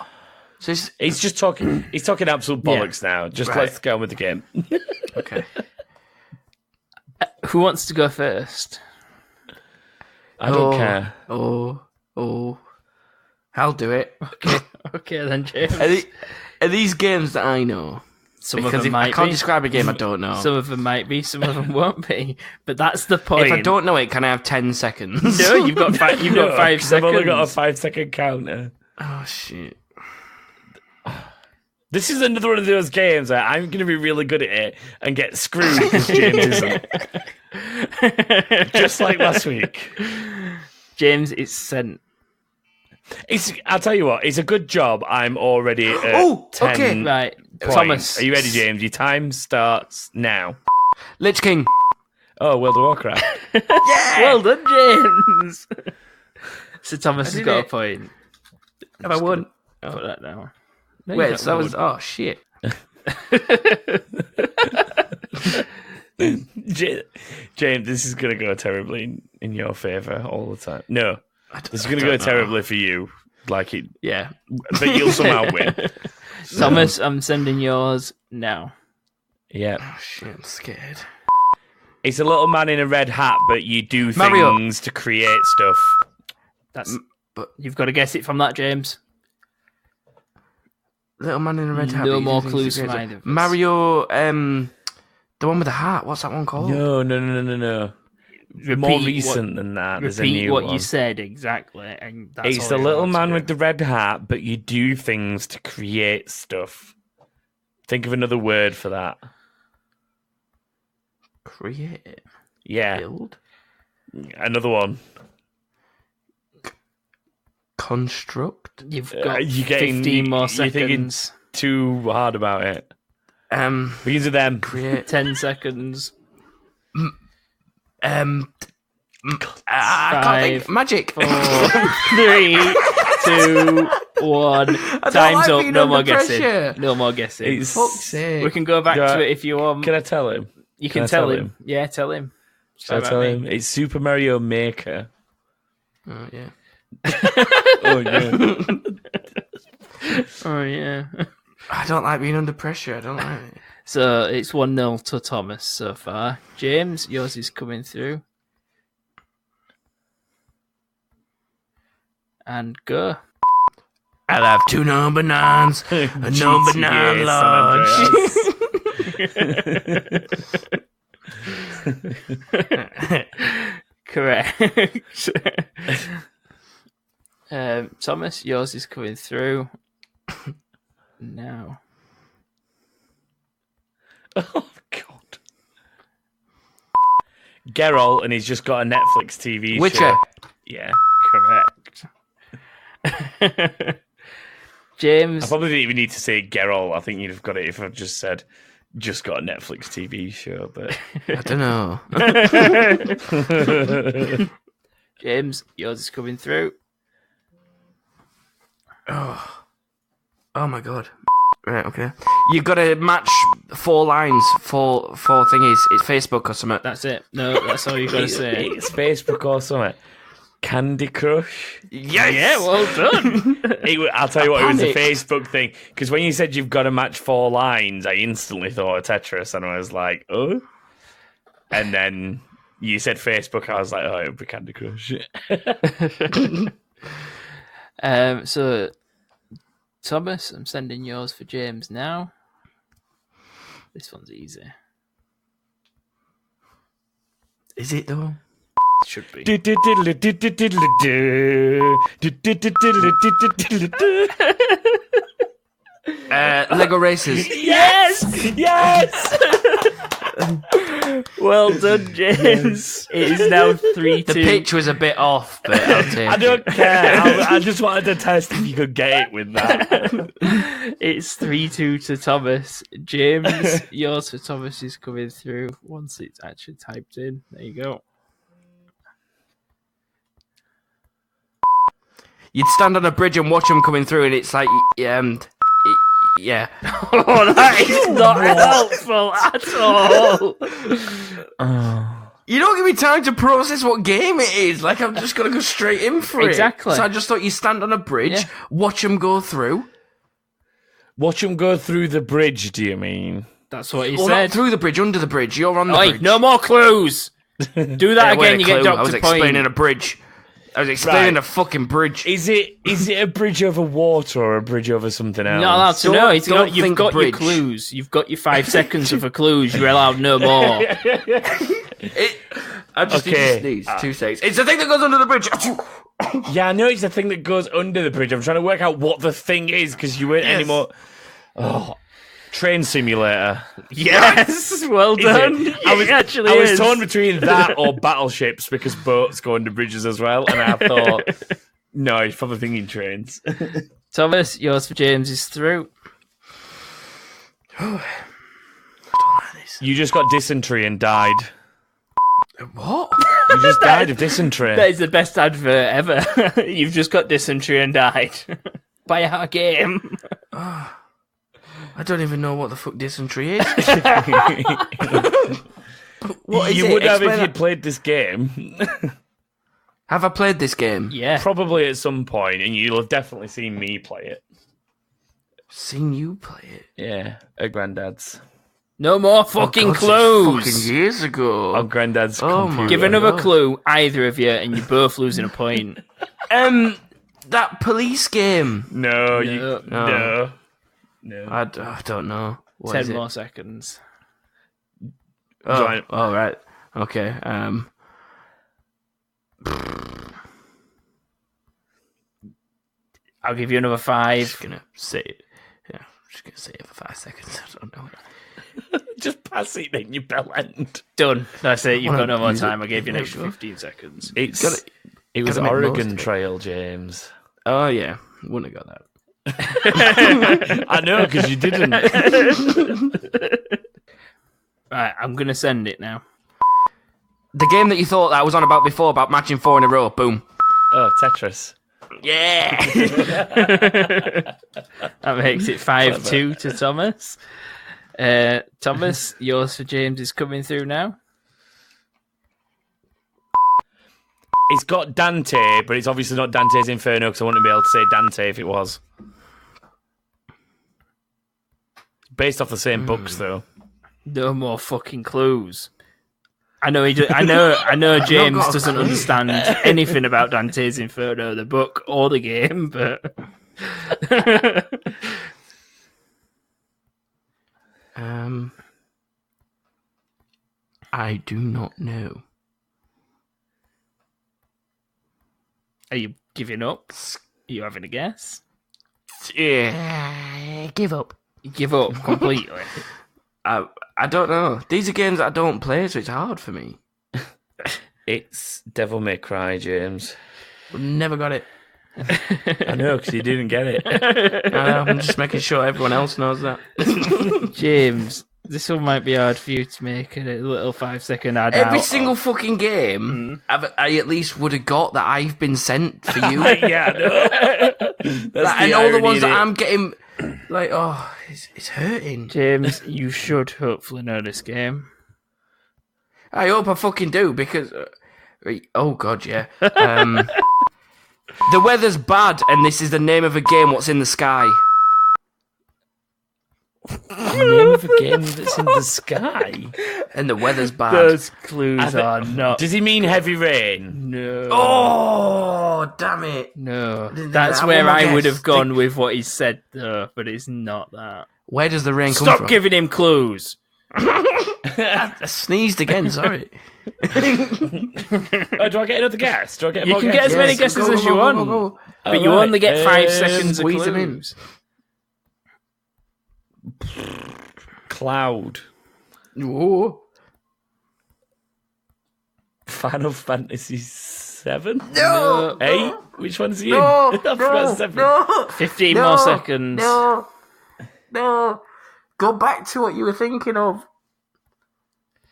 So he's just talking. He's talking absolute bollocks now. Just let's go on with the game. Okay. Who wants to go first? I don't care. Oh. I'll do it. Okay then, James. Are these games that I know? Some of them might be. I can't describe a game I don't know. Some of them might be, some of them won't be. But that's the point. If I don't know it, can I have 10 seconds? No, you've got 5 seconds. I've only got a 5-second counter. Oh, shit. This is another one of those games where I'm going to be really good at it and get screwed because James isn't. Just like last week. James, it's sent. I'll tell you what, it's a good job. I'm already at 10 okay. Right. points. Thomas. Are you ready, James? Your time starts now. Lich King. Oh, World of Warcraft. Yeah! Well done, James. So Thomas has got a point. Have I won? Put that down. No, wait, so that was... Oh, shit. James, this is going to go terribly in your favour all the time. No, this is going to go terribly for you. Like it, yeah. But you'll somehow win. Thomas, I'm sending yours now. Yeah. Oh, shit, I'm scared. It's a little man in a red hat, but you do Mario. things to create stuff. But you've got to guess it from that, James. Little man in a red hat. No more clues from either of us. Mario, the one with the hat. What's that one called? No. More recent than that. There's a new what one. you said exactly, and that's it's the little man with the red hat, but you do things to create stuff. Think of another word for that. Create. Yeah. Build. Another one. Construct. You've got you're 15 more You're seconds. thinking too hard about it. Begins with them. Create. 10 seconds. I can't think. Magic. 4, 3, 2, 1. Time's up. No more guessing. No more guessing. Fuck's sake. We can go back to it if you want. Can I tell him? You can tell him. Yeah, tell him. Should I tell him? It's Super Mario Maker. Oh, yeah. Oh, yeah. Oh, yeah. I don't like being under pressure. I don't like it. So it's 1-0 to Thomas so far. James, yours is coming through. And go. I'll have 2 number 9s, a number 9 large. Correct. Thomas, yours is coming through now. Oh, God. Geralt, and he's just got a Netflix TV Witcher. show. Yeah. Correct. James. I probably didn't even need to say Geralt. I think you'd have got it if I just said, just got a Netflix TV show. But I don't know. James, yours is coming through. Oh my god. Right, okay. You've got to match 4 lines, four thingies. It's Facebook or something. That's it. No, that's all you got to say. it's Facebook or something. Candy Crush. Yes! Yeah, well done. I'll tell you what, it was a Panicked. Facebook thing. Because when you said you've got to match 4 lines, I instantly thought of Tetris, and I was like, oh. And then you said Facebook, I was like, oh, it would be Candy Crush. So, Thomas, I'm sending yours for James now. This one's easy. Is it though? Should be. Lego Racers. Yes! Yes! Well done, James. It is now 3-2. The pitch was a bit off, but I'll take I don't it. care. I just wanted to test if you could get it with that. It's 3-2 to Thomas. James, yours for Thomas is coming through once it's actually typed in. There you go. You'd stand on a bridge and watch them coming through, and it's like, yeah. Oh, that is not helpful at all. You don't give me time to process what game it is. Like, I'm just going to go straight in for it. Exactly. So I just thought you stand on a bridge, Yeah. watch them go through. Watch them go through the bridge, do you mean? That's what he Well, said. not through the bridge, under the bridge. You're on the Oi, bridge. no more clues. Do that Wait, again, you get clue. I Dr. was Point. explaining a bridge. I was explaining Right. a fucking bridge. Is it a bridge over water or a bridge over something else? You're not allowed to Don't- know. don't You've think got your bridge. clues. You've got your 5 seconds of a clues. You're allowed no more. I just need Okay. to sneeze. 2 seconds. It's the thing that goes under the bridge. Yeah, I know it's the thing that goes under the bridge. I'm trying to work out what the thing is because you weren't Yes. anymore. Oh, train simulator. Yes, well Is done. it? It actually I was is. torn between that or battleships because boats go under bridges as well, and I thought, no, he's probably thinking trains. Thomas, yours for James is through. You just got dysentery and died. What? You just died of dysentery. That is the best advert ever. You've just got dysentery and died. Buy our game. I don't even know what the fuck dysentery is. What is you it? would have Explain if that. you'd played this game. Have I played this game? Yeah. Probably at some point, and you'll have definitely seen me play it. Seen you play it. Yeah, at Granddad's. No more fucking God, clues. since fucking years ago. On Granddad's Oh my computer. Give another God. clue, either of you, and you're both losing a point. That police game. No, No. no. I don't know. What 10 is it? more seconds. Oh, Right. oh, right. Okay. I'll give you another 5. Just gonna say it. Yeah, I'm just gonna say it for 5 seconds. I don't know. Just pass it, then you bell end. Done. That's it. You've got no more Use it. time. I gave you an extra 15 seconds. It was gotta make most Oregon of it. Trail, James. Oh yeah, wouldn't have got that. I know, because you didn't. Right, I'm going to send it now. The game that you thought that I was on about before, about matching 4 in a row. Boom. Oh, Tetris. Yeah. That makes it 5-2 to Thomas. Thomas, yours for James is coming through now. It's got Dante, but it's obviously not Dante's Inferno because I wouldn't be able to say Dante if it was. Based off the same books, though. No more fucking clues. I know. I know. James got a doesn't clue. understand anything about Dante's Inferno, the book or the game, but I do not know. are you giving up? Are you having a guess? Yeah. Give up. You give up completely. I don't know. These are games I don't play, so it's hard for me. It's Devil May Cry, James. Never got it. I know, because you didn't get it. I know, I'm just making sure everyone else knows that. James, this one might be hard for you to make a little 5-second ad Every out single of. fucking game, I at least would have got that I've been sent for you. Yeah, I know. And all the ones that I'm getting, like, oh, it's hurting. James, you should hopefully know this game. I hope I fucking do, because... oh, God, yeah. The weather's bad, and this is the name of a game, What's in the Sky. The name of a game that's in the sky? And the weather's bad. Those clues are not... Does he mean heavy rain? No. Oh, damn it. No. Didn't That's have where one more I would guess. have gone with what he said, though, but it's not that. Where does the rain come Stop from? giving him clues. I sneezed again, sorry. Oh, do I get another guess? Do I get You more can get as guesses? many guesses as you want, Go. but you Alright, only get 5 seconds of squeeze them in. clues. Cloud. Whoa. Final Fantasy 7? No. 8? Which one's he No. in? I forgot 7. No. 15 No. more seconds. No. Go back to what you were thinking of.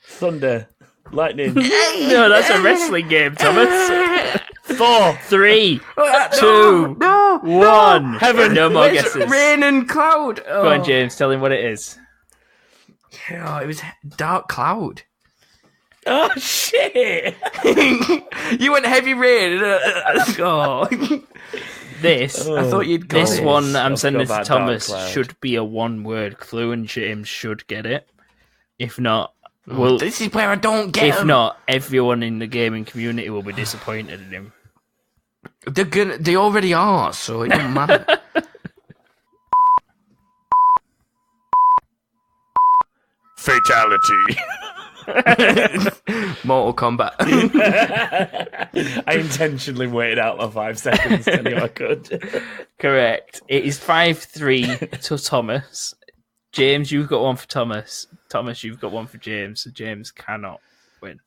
Thunder. Lightning. No, that's a wrestling game, Thomas. 4, 3, 2, No. 1. Heaven. No more It's guesses. rain and cloud. Go on, James. Tell him what it is. Oh, it was dark cloud. Oh, shit. You went heavy rain. Oh. This, I thought you'd got this it. one that I'm I've sending got to that dark Thomas cloud. should be a one-word clue, and James should get it. If not, well, This is where I don't get if them. not, everyone in the gaming community will be disappointed in him. They already are, so it doesn't matter. Fatality. Mortal Kombat. I intentionally waited out my 5 seconds to know I could. Correct. It is 5-3 to Thomas. James, you've got one for Thomas. Thomas, you've got one for James. So James cannot win.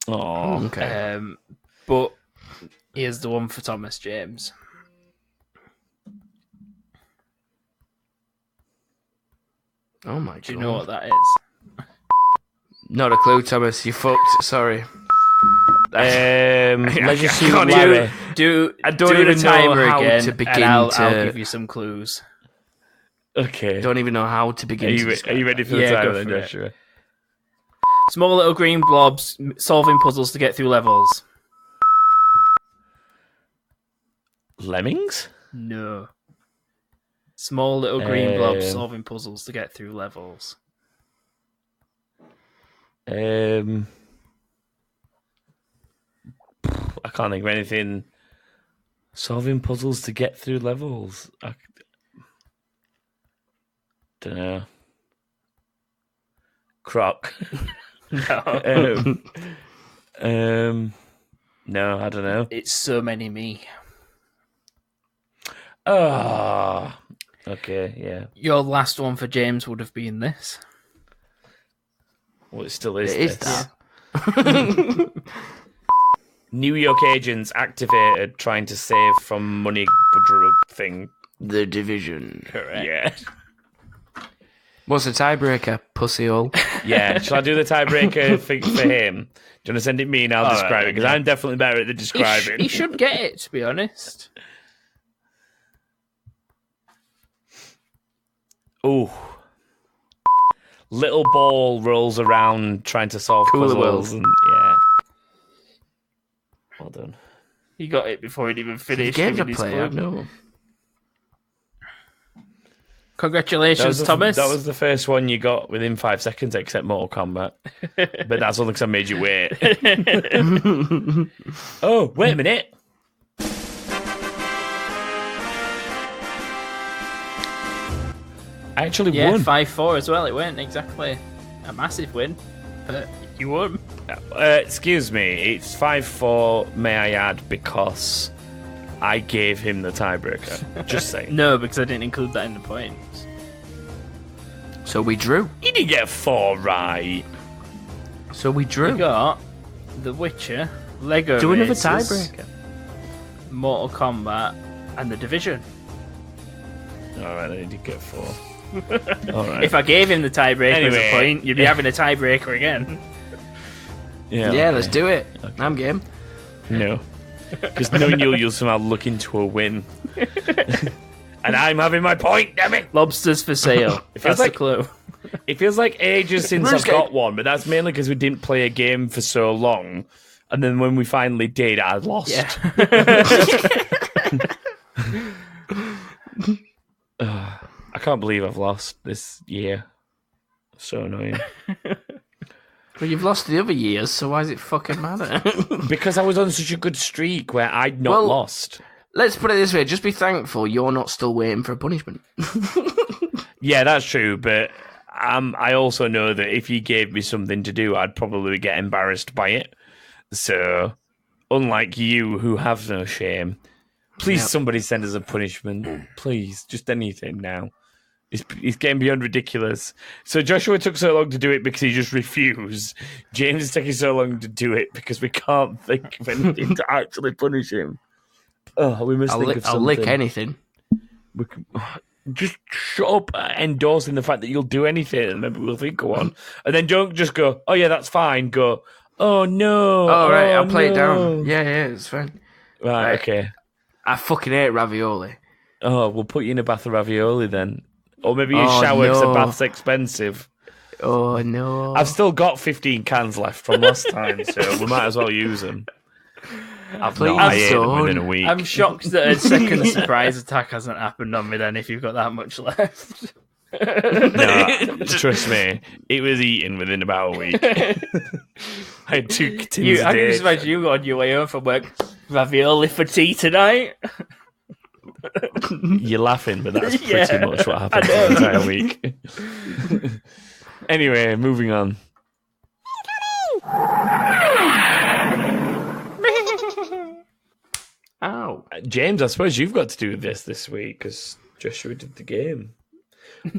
Oh, Okay. But here's the one for Thomas, James. Oh my god. Do you know what that is? Not a clue, Thomas. You fucked. Sorry. Leisure Suit can't Larry. I don't do even the know timer how again, to begin and I'll to- give you some clues. Okay. I don't even know how to Are begin to you describe ready for the Yeah, time go then, for it. Joshua? Small little green blobs solving puzzles to get through levels. Lemmings? No. Small little green blobs Um, solving puzzles to get through levels. I can't think of anything. Solving puzzles to get through levels. I don't know. Croc. No. No, I don't know. It's So Many Me. Oh, okay, yeah. Your last one for James would have been this. Well, it still is. It is this. that. New York agents activated trying to save from money drug thing. The Division. Correct. Yeah. What's the tiebreaker, pussyhole? Yeah. Shall I do the tiebreaker for him? Do you want to send it me and I'll All describe right, it? Because yeah. I'm definitely better at the describing. He should get it, to be honest. Ooh. Little ball rolls around trying to solve Cooler puzzles. World. And, yeah. Well done. He got it before he'd even The finished. games I giving his play, clue. I know. Congratulations, Thomas. That was the first one you got within 5 seconds, except Mortal Kombat. But that's only because I made you wait. Oh, wait a minute. I actually Yeah, won. 5-4 as well. It went exactly a massive win. But you won. Excuse me, it's 5-4, may I add, because I gave him the tiebreaker. Just saying. No, because I didn't include that in the points. So we drew. You didn't get 4 right. So we drew. We got The Witcher, Lego Do another Racers, tiebreaker. Mortal Kombat, and The Division. All right, then you did get 4. All right. If I gave him the tiebreaker as Anyway. a point, you'd be having a tiebreaker again. Yeah, Yeah, okay. let's do it. I'm game. No. Because knowing you'll somehow look into a win. And I'm having my point, damn it! Lobsters for sale. It feels That's like- the clue. It feels like ages since I've RuneScape. got one, but that's mainly because we didn't play a game for so long. And then when we finally did, I lost. Yeah. I can't believe I've lost this year. So annoying. Well, you've lost the other years, so why does it fucking matter? Because I was on such a good streak where I'd not Well- lost. Let's put it this way: just be thankful you're not still waiting for a punishment. Yeah, that's true, but I also know that if you gave me something to do, I'd probably get embarrassed by it. So, unlike you, who have no shame, please Yep. somebody send us a punishment. Please, just anything now. It's getting beyond ridiculous. So Joshua took so long to do it because he just refused. James is taking so long to do it because we can't think of anything to actually punish him. Oh, we must think of I'll something. lick anything. We can, just shut up endorsing the fact that you'll do anything and maybe we'll think of one. And then don't just go, oh yeah, that's fine. Go, oh no. Oh, right, I'll play it no." down. Yeah, it's fine. Right, Right. okay. I fucking hate ravioli. Oh, we'll put you in a bath of ravioli then. Or maybe you Oh, shower because no. a bath's expensive. Oh no! I've still got 15 cans left from last time, so we might as well use them. I've not. I ate them son. within a week. I'm shocked that a second surprise attack hasn't happened on me then if you've got that much left. No, trust me, it was eaten within about a week. I had 2 tins I a can day. just imagine you on your way home from work. Ravioli for tea tonight. You're laughing, but that's pretty Yeah, much what happened I for know. the entire week. Anyway, moving on. Ow! James, I suppose you've got to do this week because Joshua did the game.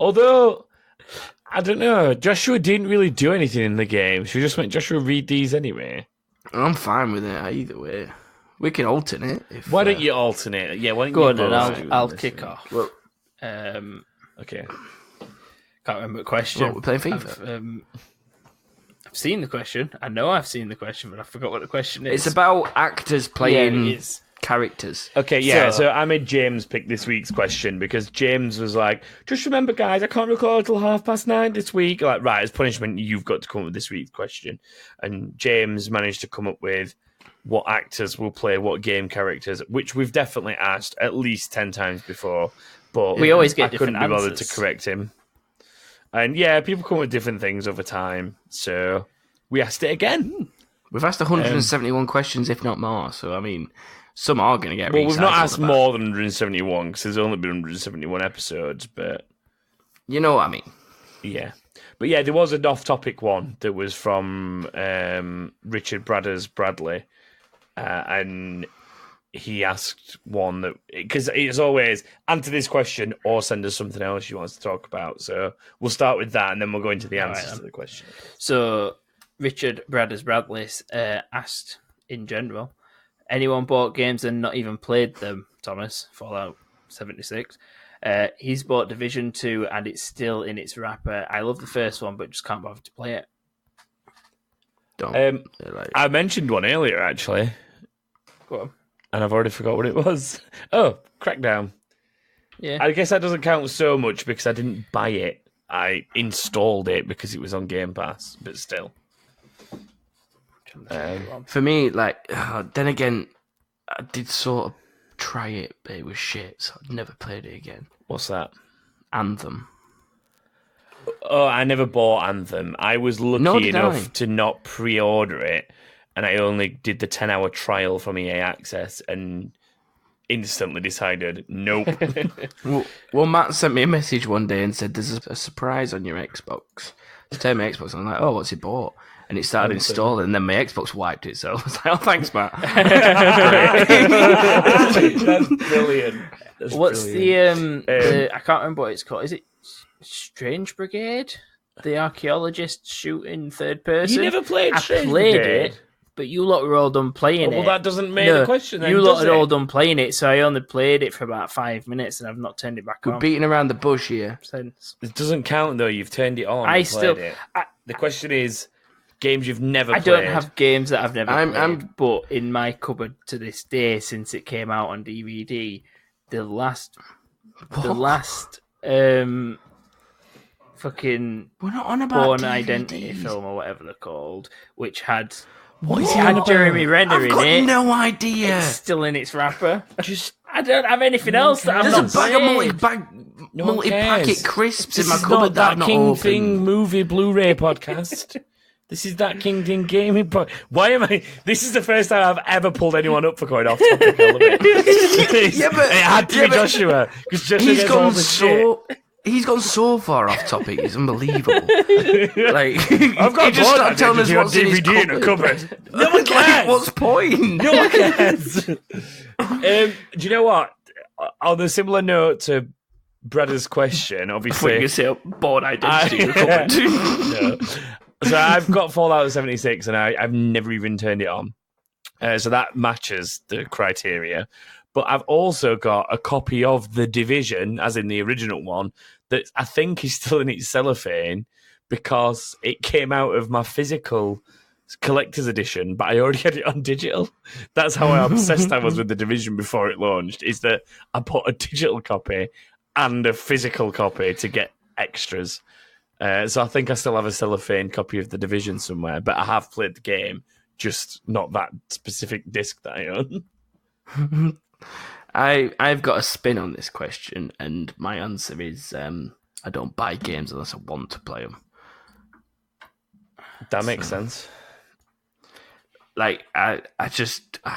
Although, I don't know, Joshua didn't really do anything in the game. Should we just make Joshua read these anyway? I'm fine with it either way. We can alternate. If, Why don't you alternate? Yeah, why don't Go you on then, both do I'll this kick week? off. Well, Okay. Can't remember the question. What, we're playing FIFA? I've seen the question. I know I've seen the question, but I forgot what the question is. it's about actors playing Yeah, it is. characters. Okay, yeah, So- so I made James pick this week's question because James was like, just remember, guys, I can't record till 9:30 this week. Like, right, as punishment, you've got to come up with this week's question. And James managed to come up with what actors will play what game characters, which we've definitely asked at least 10 times before. But We always get I couldn't different be bothered answers. to correct him. And yeah, people come up with different things over time. So we asked it again. We've asked 171 questions, if not more. So I mean, some are going to get. Well, we've not recycled asked about. more than 171 because there's only been 171 episodes, but You know what I mean? yeah. But yeah, there was an off-topic one that was from Richard Bradley, and he asked one that because it's always answer this question or send us something else you want us to talk about. So we'll start with that, and then we'll go into the answers to the question. So, Richard Bradley asked, in general, anyone bought games and not even played them, Thomas, Fallout 76? He's bought Division 2 and it's still in its wrapper. I love the first one, but just can't bother to play it. Don't. I mentioned one earlier, actually, Go on. and I've already forgot what it was. Oh, Crackdown. Yeah. I guess that doesn't count so much because I didn't buy it. I installed it because it was on Game Pass, but still. For me, like, then again, I did sort of try it, but it was shit, so I've never played it again. What's that? Anthem. Oh, I never bought Anthem. I was Nor lucky did enough I. to not pre-order it, and I only did the 10-hour trial from EA Access and instantly decided, nope. Well, Matt sent me a message one day and said, there's a surprise on your Xbox. So tell my Xbox, I'm like, oh, what's he bought? And it started installing, and then my Xbox wiped it, so I was like, oh, thanks, Matt. That's brilliant. That's What's brilliant. the I can't remember what it's called. Is it Strange Brigade, the archaeologist shooting third person. You never played I Strange played Brigade? it, but you lot were all done playing it. Well, that doesn't make the question then, you lot does had it? all done playing it, so I only played it for about 5 minutes and I've not turned it back We're on beating around the bush here. since. It doesn't count, though. You've turned it on. I and still... played it. I, The question is, games you've never I played. don't have games that I've never played, I'm- but in my cupboard to this day, since it came out on DVD, the last fucking We're not on about Born DVDs. Identity film or whatever they're called, which had What is had it? Jeremy Renner I've in got it. no idea. It's still in its wrapper. I don't have anything else that I've There's not a bag of played. cares. multi-packet crisps This in my is cupboard not that I've that not King opened. Thing movie Blu-ray podcast. This is that King Thing gaming. Why am I? This is the first time I've ever pulled anyone up for going off topic. I love it. Yeah, but- it had to yeah, be but Joshua because Joshua He's gets all gone the shit. He's gone so far off topic. It's unbelievable. Like I've got he just started telling us on what's in his DVD in a cupboard. cupboard. No one cares. What's point? No one cares. Do you know what? On a similar note to Brad's question, obviously, say Born Identity. No. So I've got Fallout 76 and I've never even turned it on. So that matches the criteria. But I've also got a copy of The Division, as in the original one, that I think is still in its cellophane because it came out of my physical collector's edition, but I already had it on digital. That's how obsessed I was with The Division before it launched, is that I bought a digital copy and a physical copy to get extras. So I think I still have a cellophane copy of The Division somewhere, but I have played the game, just not that specific disc that I own. I've got a spin on this question, and my answer is I don't buy games unless I want to play them. That makes sense. Like I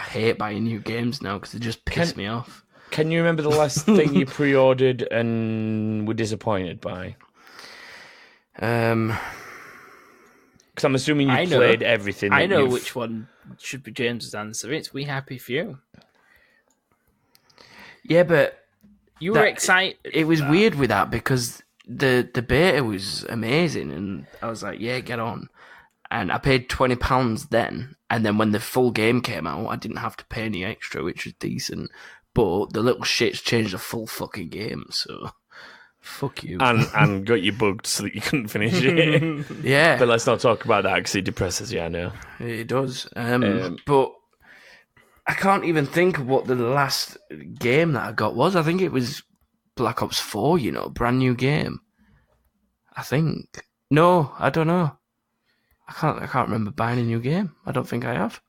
hate buying new games now because they just piss me off. Can you remember the last thing you pre-ordered and were disappointed by? Um, Because I'm assuming you I know. played everything. I that know you've- which one should be James's answer. It's We Happy Few. yeah, but You were excited. it was weird with that because the beta was amazing, and I was like, yeah, get on. And I paid £20 then, and then when the full game came out, I didn't have to pay any extra, which was decent. But the little shits changed the full fucking game, so fuck you. and got you bugged so that you couldn't finish it. Yeah, But let's not talk about that because it depresses you, I know. it does. But I can't even think of what the last game that I got was. I think it was Black Ops 4, brand new game. I think. No, I don't know. I can't remember buying a new game. I don't think I have.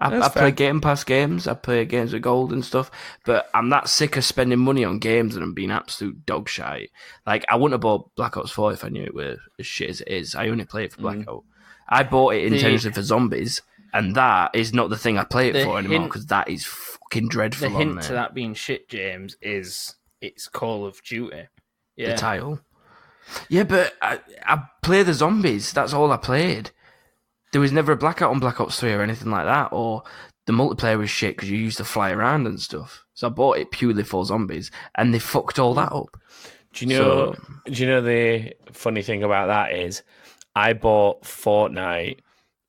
I play Game Pass games. I play games with gold and stuff. But I'm that sick of spending money on games and I'm being absolute dog shite. Like, I wouldn't have bought Black Ops 4 if I knew it were as shit as it is. I only play it for Black Ops. I bought it intentionally for zombies, and that is not the thing I play it for anymore because that is fucking dreadful. The hint to that being shit, James, is it's Call of Duty. Yeah. The title. Yeah, but I play the zombies. That's all I played. There was never a blackout on Black Ops 3 or anything like that, or the multiplayer was shit because you used to fly around and stuff. So I bought it purely for zombies, and they fucked all that up. Do you know the funny thing about that is I bought Fortnite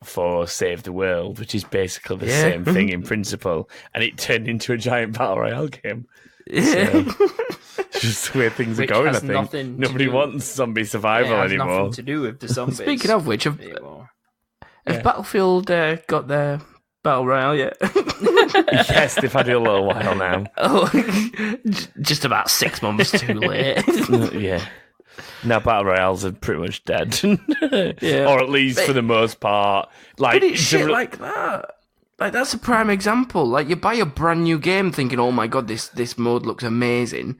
for Save the World, which is basically the same thing in principle, and it turned into a giant battle royale game. Yeah. So, just the way things Which are going, I has think. nothing to Nobody do- wants zombie survival It has anymore. nothing to do with the zombies. Speaking of which, have anymore. Battlefield got their battle royale yet? Yes, they've had it a little while now. Oh, just about 6 months too late. Yeah. Now battle royales are pretty much dead. Yeah. Or at least for the most part. Like, But it's shit like that. Like, that's a prime example. Like, you buy a brand new game thinking, oh my god, this mode looks amazing.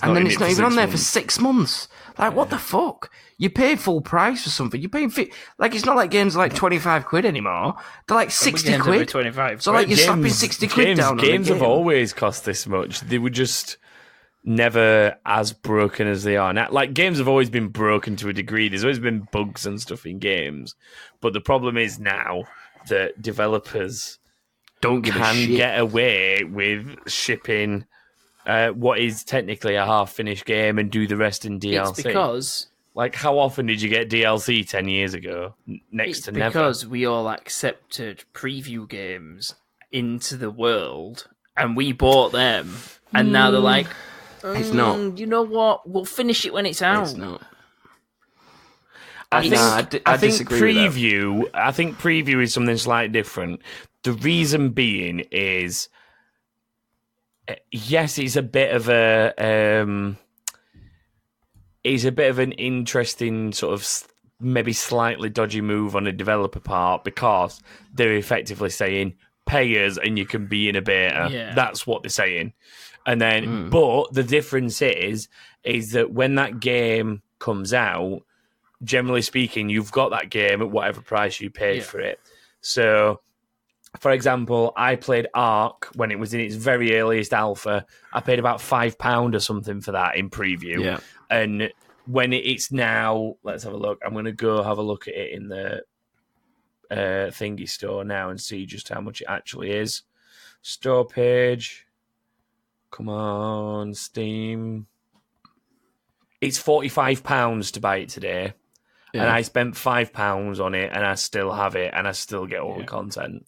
And then it's not even on there for 6 months. Like, what the fuck? You pay full price for something. You're paying... Like, it's not like games are like 25 quid anymore. They're like 60 quid. 25 So, like, you're slapping 60 quid down on the Games have game. always cost this much. They were just never as broken as they are now. Like, games have always been broken to a degree. There's always been bugs and stuff in games. But the problem is now that developers Don't give a can shit. get away with shipping what is technically a half-finished game and do the rest in DLC. It's because like, how often did you get DLC 10 years ago? Next to never. Because we all accepted preview games into the world, and we bought them, and now they're like, It's not. You know what? We'll finish it when it's out. It's not. I think disagree with preview. I think preview is something slightly different. The reason being is, yes, it's a bit of an interesting sort of maybe slightly dodgy move on a developer part, because they're effectively saying pay us and you can be in a beta. Yeah. That's what they're saying. And then, but the difference is that when that game comes out, generally speaking, you've got that game at whatever price you paid for it. So, for example, I played Ark when it was in its very earliest alpha. I paid about £5 or something for that in preview. Yeah. And when it's now, let's have a look. I'm going to go have a look at it in the thingy store now and see just how much it actually is. Store page. Come on, Steam. It's £45 to buy it today. Yeah. And I spent £5 on it, and I still have it, and I still get all the content.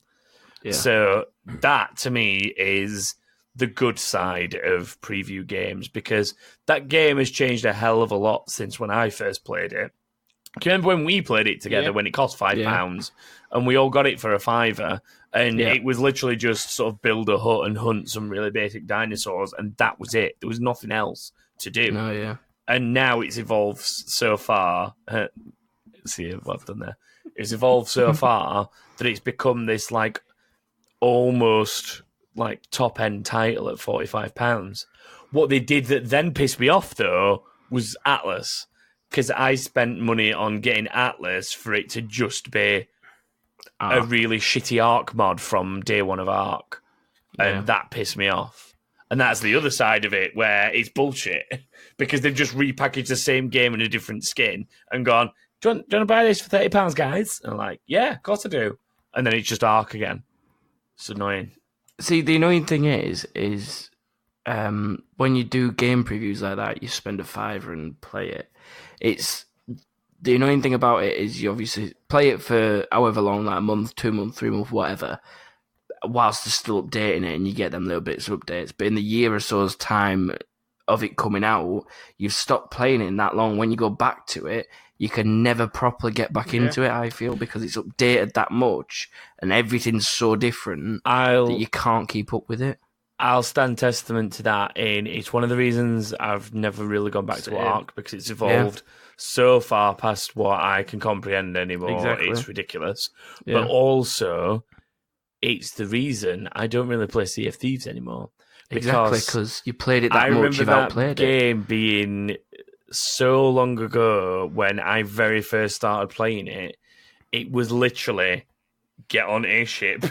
Yeah. So that, to me, is the good side of preview games, because that game has changed a hell of a lot since when I first played it. Do you remember when we played it together when it cost £5 and we all got it for £5, and it was literally just sort of build a hut and hunt some really basic dinosaurs, and that was it. There was nothing else to do. No, yeah. And now it's evolved so far. See what I've done there. It's evolved so far that it's become this like almost like top end title at £45. What they did that then pissed me off though was Atlas, because I spent money on getting Atlas for it to just be a really shitty Ark mod from day one of Ark, and that pissed me off. And that's the other side of it, where it's bullshit, because they've just repackaged the same game in a different skin and gone, do you want to buy this for £30, guys? And I'm like, yeah, of course I do. And then it's just Ark again. It's annoying. See, the annoying thing is when you do game previews like that, you spend a £5 and play it. It's the annoying thing about it is you obviously play it for however long, like a month, 2 months, 3 months, whatever, whilst they're still updating it, and you get them little bits of updates. But in the year or so's time of it coming out, you've stopped playing it in that long. When you go back to it, you can never properly get back into it, I feel, because it's updated that much and everything's so different that you can't keep up with it. I'll stand testament to that. It's one of the reasons I've never really gone back to Ark, because it's evolved so far past what I can comprehend anymore. Exactly. It's ridiculous. Yeah. But also, it's the reason I don't really play Sea of Thieves anymore. Exactly, because you played it that much, you've outplayed it. I remember that game being so long ago when I very first started playing it. It was literally get on a ship,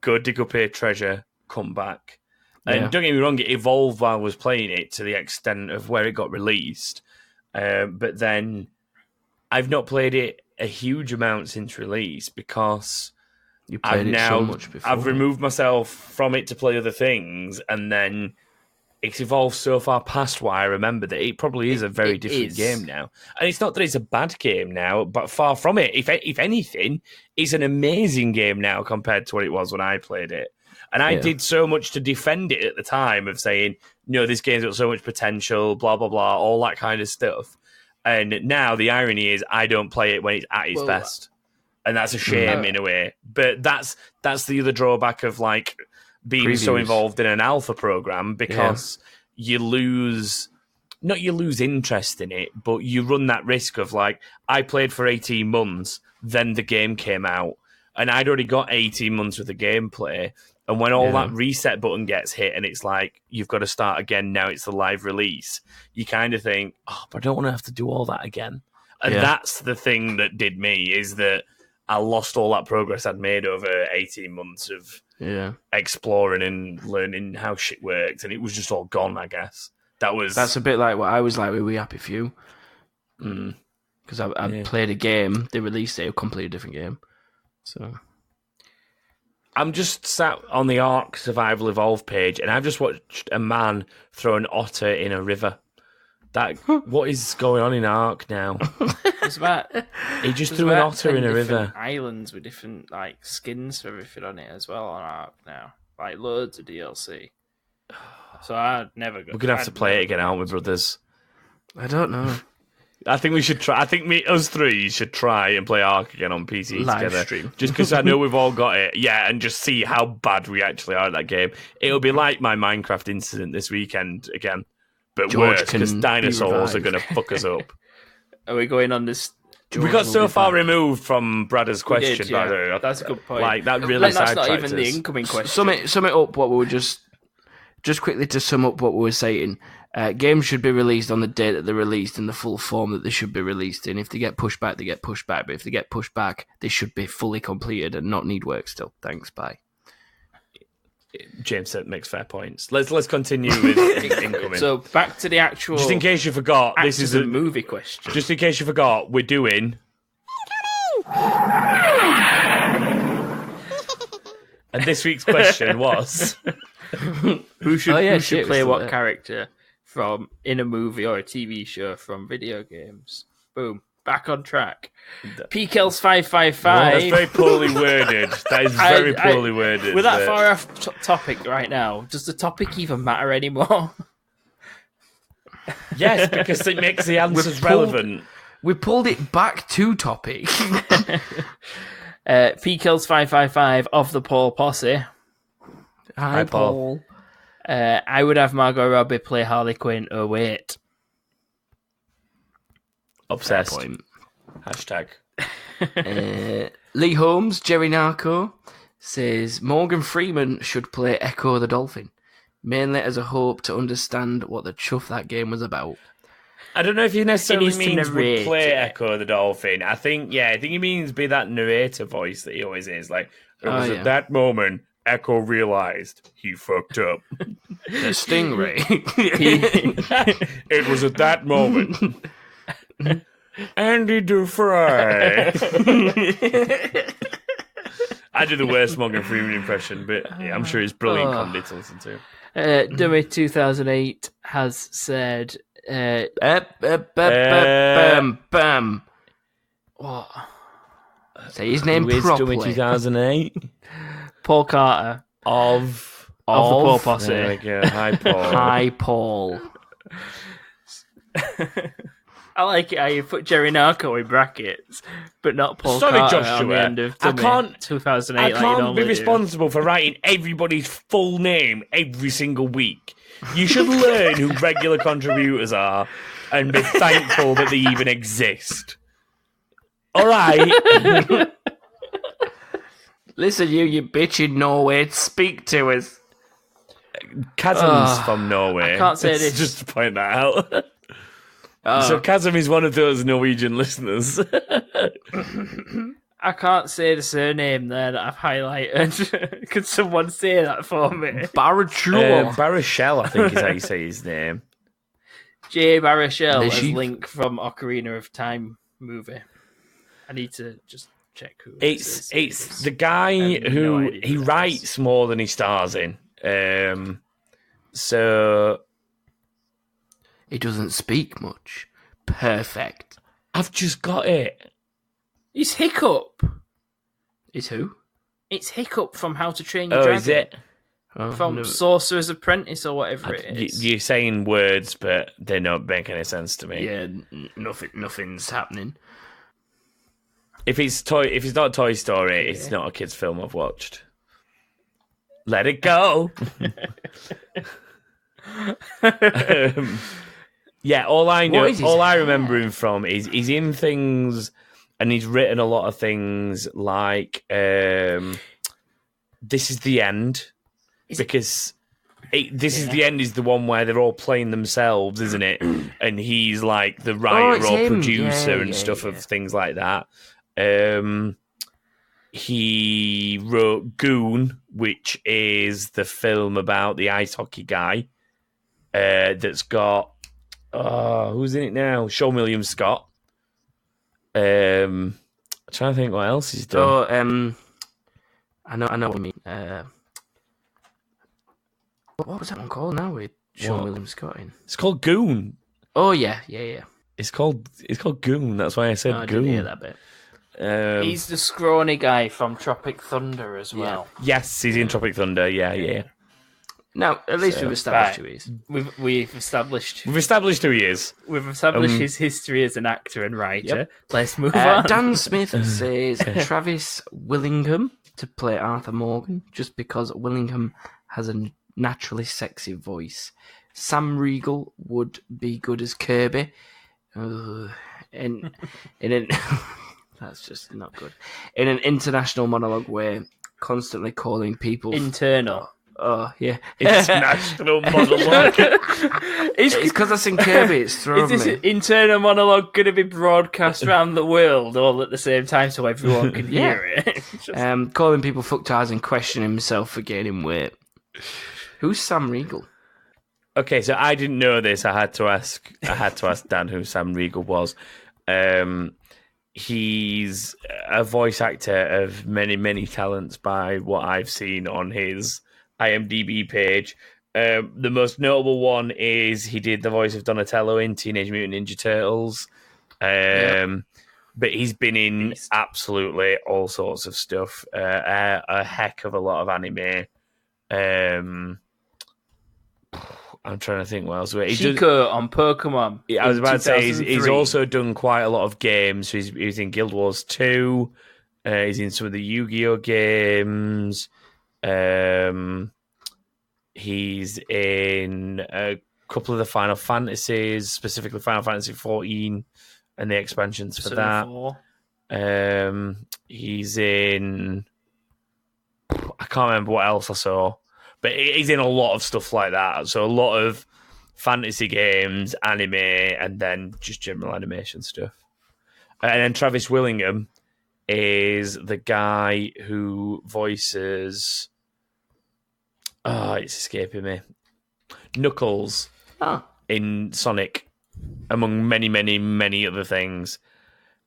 go dig up a treasure, come back. And don't get me wrong, it evolved while I was playing it to the extent of where it got released. But then I've not played it a huge amount since release, because you played it so much before. I've removed myself from it to play other things, and then it's evolved so far past what I remember that it probably is a very different game now. And it's not that it's a bad game now, but far from it. If anything, it's an amazing game now compared to what it was when I played it. And I did so much to defend it at the time, of saying, no, this game's got so much potential, blah, blah, blah, all that kind of stuff. And now the irony is I don't play it when it's at its best. And that's a shame in a way. But that's the other drawback of like being so involved in an alpha program, because you lose interest in it, but you run that risk of like, I played for 18 months, then the game came out, and I'd already got 18 months worth of gameplay. And when all that reset button gets hit and it's like, you've got to start again, now it's the live release, you kind of think, oh, but I don't want to have to do all that again. And that's the thing that did me, is that I lost all that progress I'd made over 18 months of exploring and learning how shit worked. And it was just all gone, I guess. That's a bit like what I was like with We Happy Few. Because I played a game, they released it, a completely different game. So I'm just sat on the Ark Survival Evolve page, and I've just watched a man throw an otter in a river. What is going on in Ark now? It's about He just threw an otter in a river. Islands with different like skins for everything on it as well on Ark now, like loads of DLC. So I'd never go. We're gonna have to play it again, aren't we, brothers? I don't know. I think we should try. I think us three should try and play Ark again on PC Live together. stream. Just because I know we've all got it. Yeah, and just see how bad we actually are at that game. It'll be like my Minecraft incident this weekend again, but George worse because can dinosaurs be are going to fuck us up. Are we going on this? We got so far removed from Brad's question, did, by the way. That's a good point. Like that really That's not sidetracked even the us. incoming question. Sum it up. What we were just quickly to sum up what we were saying. Games should be released on the date that they're released in the full form that they should be released in. If they get pushed back, they get pushed back. But if they get pushed back, they should be fully completed and not need work still. Thanks. Bye. James makes fair points. Let's continue with incoming. So back to the actual. Just in case you forgot, this is a movie question. Just in case you forgot, we're doing. And this week's question was. Who should play what there. character from in a movie or a TV show from video games? Boom. Back on track. PKels 555. That's very poorly worded. That is very poorly worded. We're that far off topic right now. Does the topic even matter anymore? Yes, because it makes the answers relevant. We pulled it back to topic. PKels 555 of the Paul Posse. Hi, Paul. I would have Margot Robbie play Harley Quinn. Oh, wait. Obsessed. Point. Hashtag. Lee Holmes, Jerry Narco, says Morgan Freeman should play Echo the Dolphin, mainly as a hope to understand what the chuff that game was about. I don't know if he necessarily needs to means would narrate play it. Echo the Dolphin. I think he means be that narrator voice that he always is. Like, it was at that moment Echo realized he fucked up. The Stingray. It was at that moment. Andy Dufresne. I do the worst Morgan Freeman impression, but yeah, I'm sure it's brilliant comedy to listen to. Dummy 2008 has said... Bam. What? Say his name Who is properly. Dummy 2008? Paul Carter Of the Paul Posse. There we go. Hi, Paul. Hi, Paul. I like it how you put Jerry Narco in brackets, but not Paul Sorry, Carter Joshua. on the end of I Dummy can't- 2008. I like you can't be normally do. responsible for writing everybody's full name every single week. You should learn who regular contributors are and be thankful that they even exist. All right. Listen, you bitch in Norway, speak to us. Chasm's from Norway. I can't say Let's this. just to point that out. So Chasm is one of those Norwegian listeners. I can't say the surname there that I've highlighted. Could someone say that for me? Barachua. Baruchel, I think is how you say his name. Jay Baruchel Is as she- Link from Ocarina of Time movie. I need to just check who It's this is. the guy I have who no idea he who that writes more than he stars in. So He doesn't speak much. Perfect. I've just got it. It's Hiccup. Is who? It's Hiccup from How to Train Your Oh, Dragon. is it? Oh, From no. Sorcerer's Apprentice or whatever it is. You're saying words, but they don't make any sense to me. Yeah, nothing's happening. If it's not Toy Story, it's not a kids' film I've watched. Let it go. Yeah, all I know, What is his all I hair? remember him from is he's in things, and he's written a lot of things like "This Is the End," because "This Is the End" is the one where they're all playing themselves, isn't it? And he's like the writer it's or him. producer Yeah, and yeah, stuff yeah. of things like that. He wrote Goon, which is the film about the ice hockey guy that's got who's in it now? Sean William Scott. I'm trying to think what else he's done. So, I know what you mean. What was that one called now with Sean William Scott in? It's called Goon. Oh yeah. It's called Goon. That's why I said I Goon. didn't hear that bit. He's the scrawny guy from Tropic Thunder as well. Yes, he's in Tropic Thunder. Yeah. Now, at least we've established who he is. We've established We've established who he is. We've established his history as an actor and writer. Let's move on. Dan Smith says Travis Willingham to play Arthur Morgan, just because Willingham has a naturally sexy voice. Sam Riegel would be good as Kirby. That's just not good. In an international monologue way, constantly calling people... Internal. Oh, yeah. International monologue. It's because I sing Kirby, it's thrown Is me. this internal monologue going to be broadcast around the world all at the same time so everyone can hear it? Calling people fucktards and questioning himself for gaining weight. Who's Sam Riegel? Okay, so I didn't know this. I had to ask Dan who Sam Riegel was. He's a voice actor of many, many talents by what I've seen on his IMDb page. The most notable one is he did the voice of Donatello in Teenage Mutant Ninja Turtles. But he's been in absolutely all sorts of stuff. A heck of a lot of anime. I'm trying to think what else. Chico on Pokemon. I was about to say he's 2003. also done quite a lot of games. So he's in Guild Wars 2. He's in some of the Yu-Gi-Oh games. He's in a couple of the Final Fantasies, specifically Final Fantasy 14 and the expansions for that. 4. He's in... I can't remember what else I saw. But he's in a lot of stuff like that. So a lot of fantasy games, anime, and then just general animation stuff. And then Travis Willingham is the guy who voices... Oh, it's escaping me. Knuckles in Sonic, among many, many, many other things.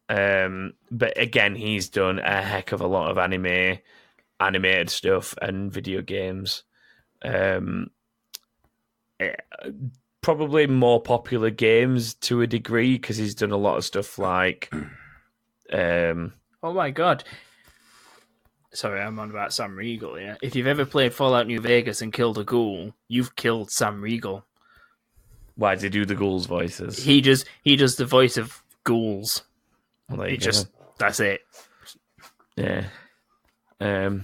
But again, he's done a heck of a lot of animated stuff and video games. Probably more popular games to a degree because he's done a lot of stuff like Oh my god. Sorry, I'm on about Sam Riegel, yeah. If you've ever played Fallout New Vegas and killed a ghoul, you've killed Sam Riegel. why does he do the ghouls voices? He does the voice of ghouls. Well, there you It go. just that's it. Yeah. But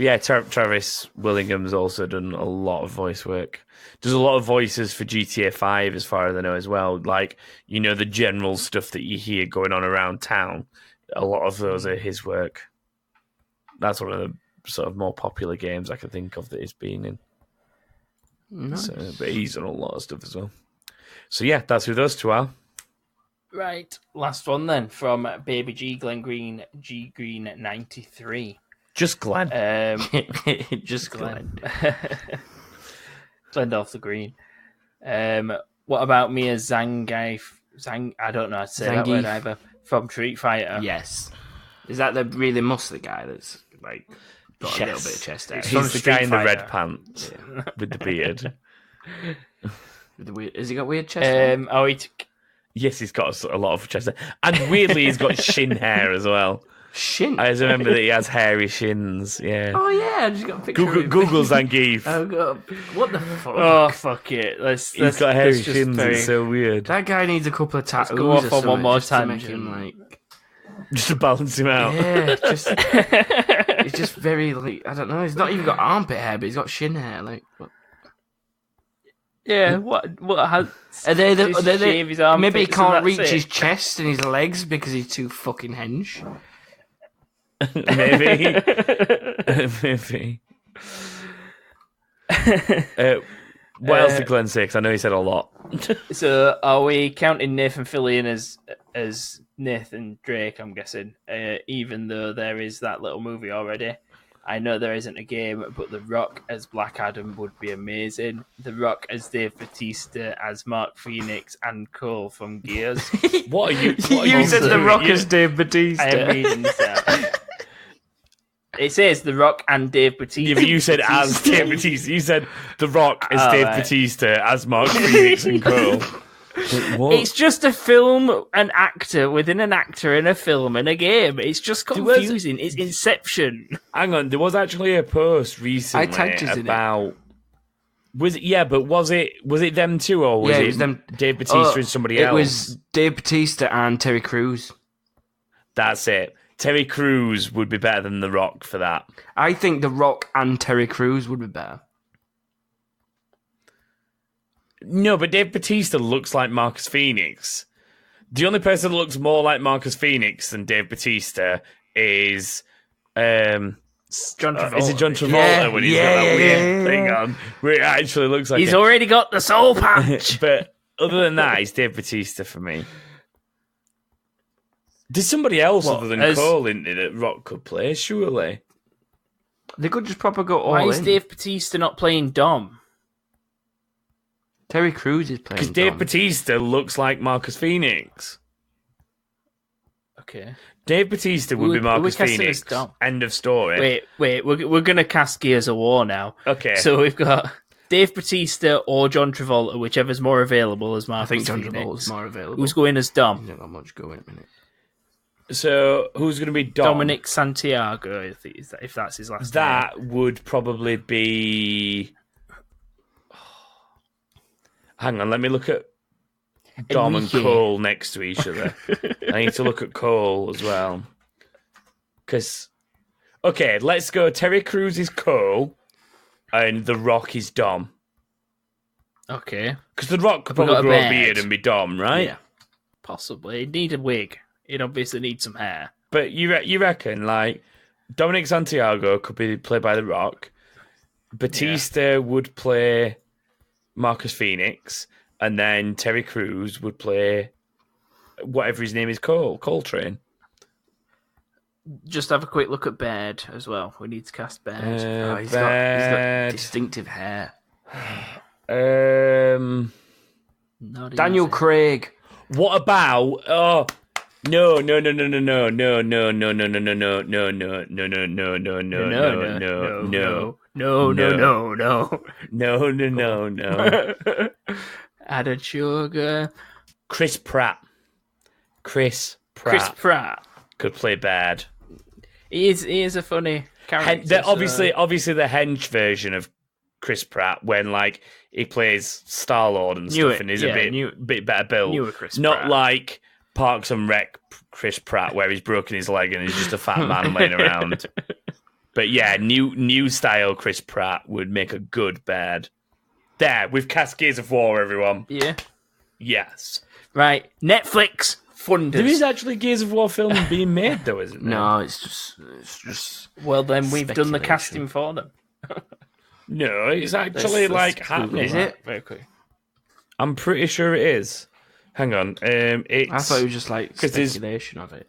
yeah, Travis Willingham's also done a lot of voice work. Does a lot of voices for GTA 5 as far as I know as well. Like, you know, the general stuff that you hear going on around town. A lot of those are his work. That's one of the sort of more popular games I can think of that he's been in. Nice. So, but he's done a lot of stuff as well. So yeah, that's who those two are. Right. Last one then from Baby G Glenn Green, G Green 93. Just glad. Just Glenn. Glenned off the green. What about Mia Zangief? I don't know how to say that word Zangief. either. From Street Fighter. Yes. Is that the really muscly guy that's like got a little Yes. bit of chest hair? It's from He's the Street guy in the Fighter. red pants with the beard. With the weird, has he got weird chest hair? Yes, he's got a lot of chest hair. And weirdly, he's got shin hair as well. Shin. I just remember that he has hairy shins. Yeah. Oh yeah, I just got a picture. Google of him. Zangief. Oh god, what the fuck? Oh, fuck it. He's got hairy shins. It's so weird. That guy needs a couple of tattoos. go off or on something one more just to make him tangent. like. Just to balance him out. Yeah, it's just very like I don't know. He's not even got armpit hair, but he's got shin hair. Like, what? Yeah, what has... Are they Just shave his armpits maybe he and can't that's reach it. his chest and his legs because he's too fucking hench. Maybe. Maybe. What else did Glenn say? 'Cause I know he said a lot. So, are we counting Nathan Fillion as Nathan Drake, I'm guessing, even though there is that little movie already? I know there isn't a game, but The Rock as Black Adam would be amazing. The Rock as Dave Bautista, as Mark Phoenix, and Cole from Gears. What are you? You said The doing? Rock as Dave Bautista. I am reading this out. It says The Rock and Dave Bautista. Yeah, but you said as Dave Bautista. You said The Rock as Dave Bautista, as Mark Phoenix and Cole. It's just a film, an actor within an actor in a film and a game. It's just confusing. It's Inception. Hang on, there was actually a post recently about. Was it? Yeah, but was it them two or was it them? Dave Bautista and somebody else? It was Dave Bautista and Terry Crews. That's it. Terry Crews would be better than The Rock for that. I think The Rock and Terry Crews would be better. No, but Dave Bautista looks like Marcus Phoenix. The only person that looks more like Marcus Phoenix than Dave Bautista is John Travolta. Is it John Travolta when he's got that weird thing on? Where it actually looks like he's already got the soul patch. But other than that, it's Dave Bautista for me. There's somebody else other than Cole in it that Rock could play, surely. They could just proper go all Why in. is Dave Bautista not playing Dom? Terry Crews is playing because Dave Bautista looks like Marcus Phoenix. Okay. Dave Bautista would be Marcus Phoenix. End of story. Wait. We're going to cast Gears of War now. Okay. So we've got Dave Bautista or John Travolta, whichever's more available as Marcus I think John Phoenix. Travolta's more available. Who's going as Dom? He's not got much going a minute. So who's going to be Dom? Dominic Santiago, if that's his last name. That would probably be... Hang on, let me look at Dom and Cole next to each other. I need to look at Cole as well. Because, okay, let's go. Terry Crews is Cole, and The Rock is Dom. Okay. Because The Rock could probably grow a beard and be Dom, right? Yeah, possibly. He'd need a wig. He'd obviously need some hair. But you reckon, like, Dominic Santiago could be played by The Rock. Batista would play Marcus Phoenix, and then Terry Crews would play whatever his name is, Coltrane. Just have a quick look at Baird as well. We need to cast Baird. He's got distinctive hair. Daniel Craig. What about no Added sugar. Chris Pratt could play bad. He is a funny character. Obviously the hench version of Chris Pratt when like he plays Star-Lord and stuff and is a bit better built. Not like Parks and Rec Chris Pratt where he's broken his leg and he's just a fat man laying around. But yeah, new style Chris Pratt would make a good bad. There, we've cast Gears of War, everyone. Yeah. Yes. Right, Netflix funders. There is actually Gears of War film being made, though, isn't there? No, it's just. Well, then we've done the casting for them. No, it's actually happening. Is it? Very quick. I'm pretty sure it is. Hang on. I thought it was just like speculation of it.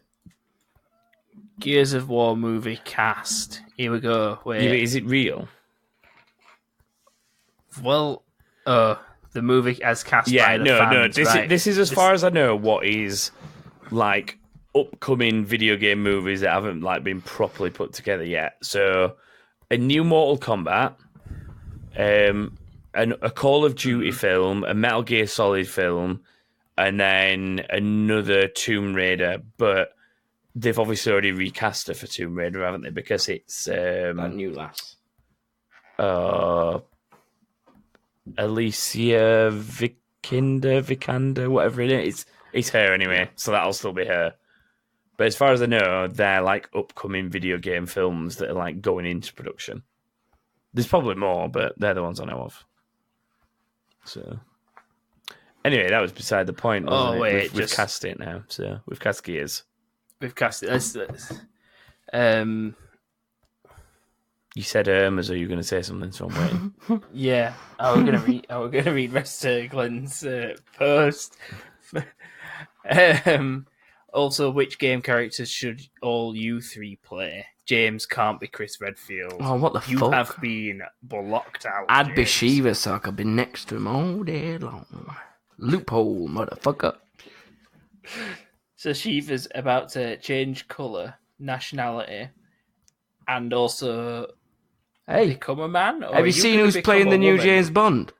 Gears of War movie cast. Here we go. Wait. Yeah, is it real? Well, the movie as cast by the fans. This is as far as I know what is like upcoming video game movies that haven't like been properly put together yet. So, a new Mortal Kombat, a Call of Duty film, a Metal Gear Solid film, and then another Tomb Raider. But they've obviously already recast her for Tomb Raider, haven't they? Because it's that new lass. Alicia Vikander, whatever it is. It's her anyway, so that'll still be her. But as far as I know, they're like upcoming video game films that are like going into production. There's probably more, but they're the ones I know of. So, anyway, that was beside the point. We've cast it now, so we've cast Gears. We've cast it. You said as are you going to say something? So I'm waiting. Yeah, I was going to read rest of Glenn's post. Also, which game characters should all you three play? James can't be Chris Redfield. Oh, what the fuck? You have been blocked out. I'd be Shiva, so I could be next to him all day long. Loophole, motherfucker. So Shiva's about to change colour, nationality, and also Hey, become a man? Or have you seen who's playing the new James Bond?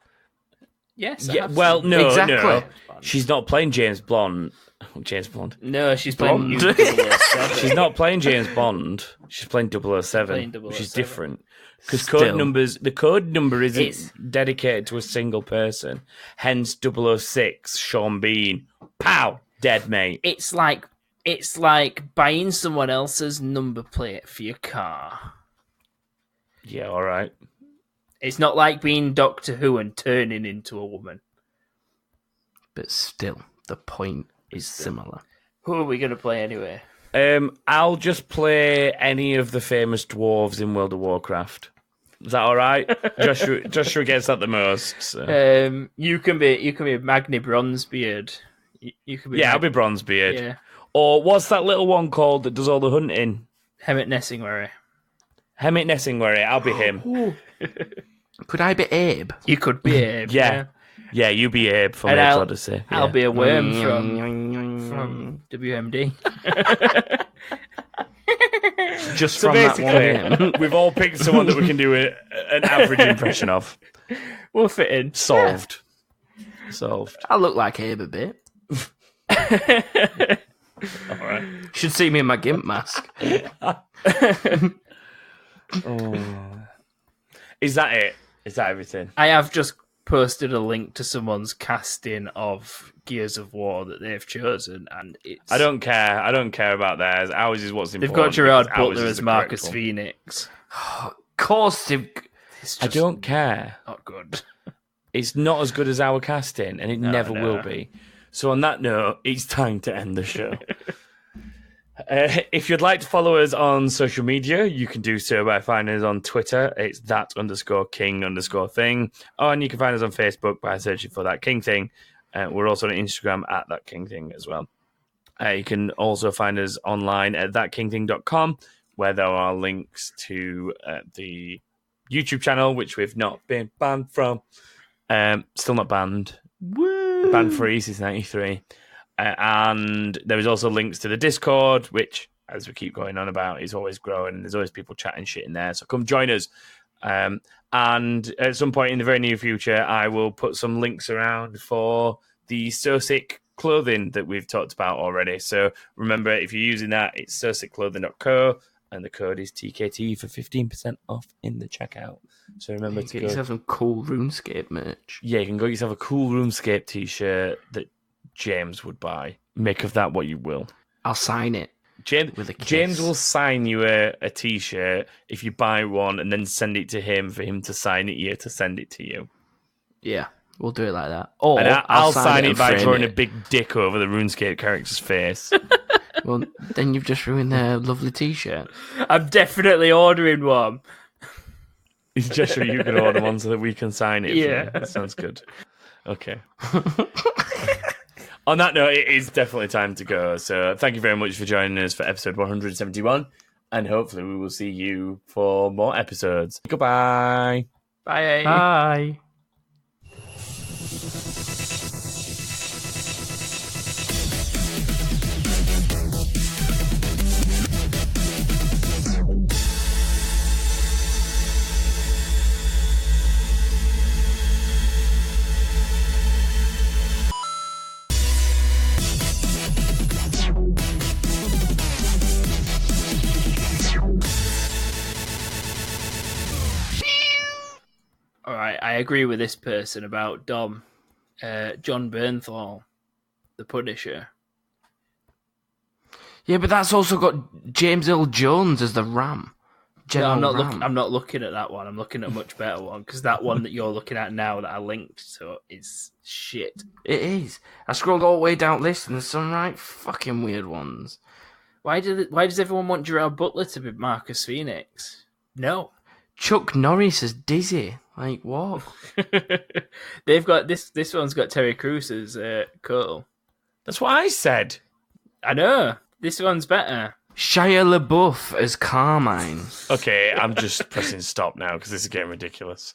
Yes. I Yeah, have well, seen. no, Exactly. no. She's not playing James Bond. James Bond. No, she's playing Blonde. new 007. She's not playing James Bond. She's playing 007, playing which is 007. different. Because Still. the code number isn't It's- dedicated to a single person. Hence 006, Sean Bean. Pow! Dead, mate. It's like buying someone else's number plate for your car. Yeah, all right. It's not like being Doctor Who and turning into a woman. But still, the point is similar. Who are we going to play anyway? I'll just play any of the famous dwarves in World of Warcraft. Is that all right? Joshua gets that the most. So. You can be Magni Bronzebeard. You can be Yeah, I'll be Bronzebeard. Yeah, Or what's that little one called that does all the hunting? Hemmet Nessingwary. Hemmet Nessingwary. I'll be him. Could I be Abe? You could be Abe. Yeah. Yeah, you be Abe from And Abe's I'll- Odyssey. I'll Yeah. be a worm Mm. from WMD. Just So from that basically, one. we've all picked someone that we can do an average impression of. We'll fit in. Solved. I look like Abe a bit. All right. Should see me in my gimp mask. Is that it? Is that everything? I have just posted a link to someone's casting of Gears of War that they've chosen, and it's I don't care. I don't care about theirs. Ours is what's they've important. got Gerard because ours Butler is as the Marcus correct one. Phoenix. Of course, they've... It's I just don't care. not good. It's not as good as our casting, and it never no. will be. So on that note, it's time to end the show. If you'd like to follow us on social media, you can do so by finding us on Twitter. It's that_king_thing. And you can find us on Facebook by searching for That King Thing. We're also on Instagram at That King Thing as well. You can also find us online at thatkingthing.com, where there are links to the YouTube channel, which we've not been banned from. Still not banned. Woo! Banned free since 93. And there is also links to the Discord, which, as we keep going on about, is always growing. And there's always people chatting shit in there. So come join us. And at some point in the very near future, I will put some links around for the So Sick clothing that we've talked about already. So remember, if you're using that, it's sosickclothing.co. And the code is TKT for 15% off in the checkout. So remember to Get go. yourself some cool RuneScape merch. Yeah, you can go get yourself a cool RuneScape t-shirt that James would buy. Make of that what you will. I'll sign it. James, With a kiss. James will sign you a t-shirt if you buy one and then send it to him for him to sign it you to send it to you. Yeah, we'll do it like that. Or And I'll sign and it by frame drawing it. a big dick over the RuneScape character's face. Well, then you've just ruined their lovely t-shirt. I'm definitely ordering one. It's just so you can order one so that we can sign it. Yeah. That sounds good. Okay. On that note, it is definitely time to go. So thank you very much for joining us for episode 171. And hopefully we will see you for more episodes. Goodbye. Bye. Bye. All right, I agree with this person about Dom. John Bernthal, the Punisher. Yeah, but that's also got James Earl Jones as the Ram. No, General I'm not Ram. looking. I'm not looking at that one. I'm looking at a much better one because that one that you're looking at now that I linked to is shit. It is. I scrolled all the way down the list and there's some right fucking weird ones. Why does everyone want Gerard Butler to be Marcus Phoenix? No. Chuck Norris as Dizzy. Like, what? They've got this. This one's got Terry Crews as Cole. That's what I said. I know. This one's better. Shia LaBeouf as Carmine. Okay, I'm just pressing stop now because this is getting ridiculous.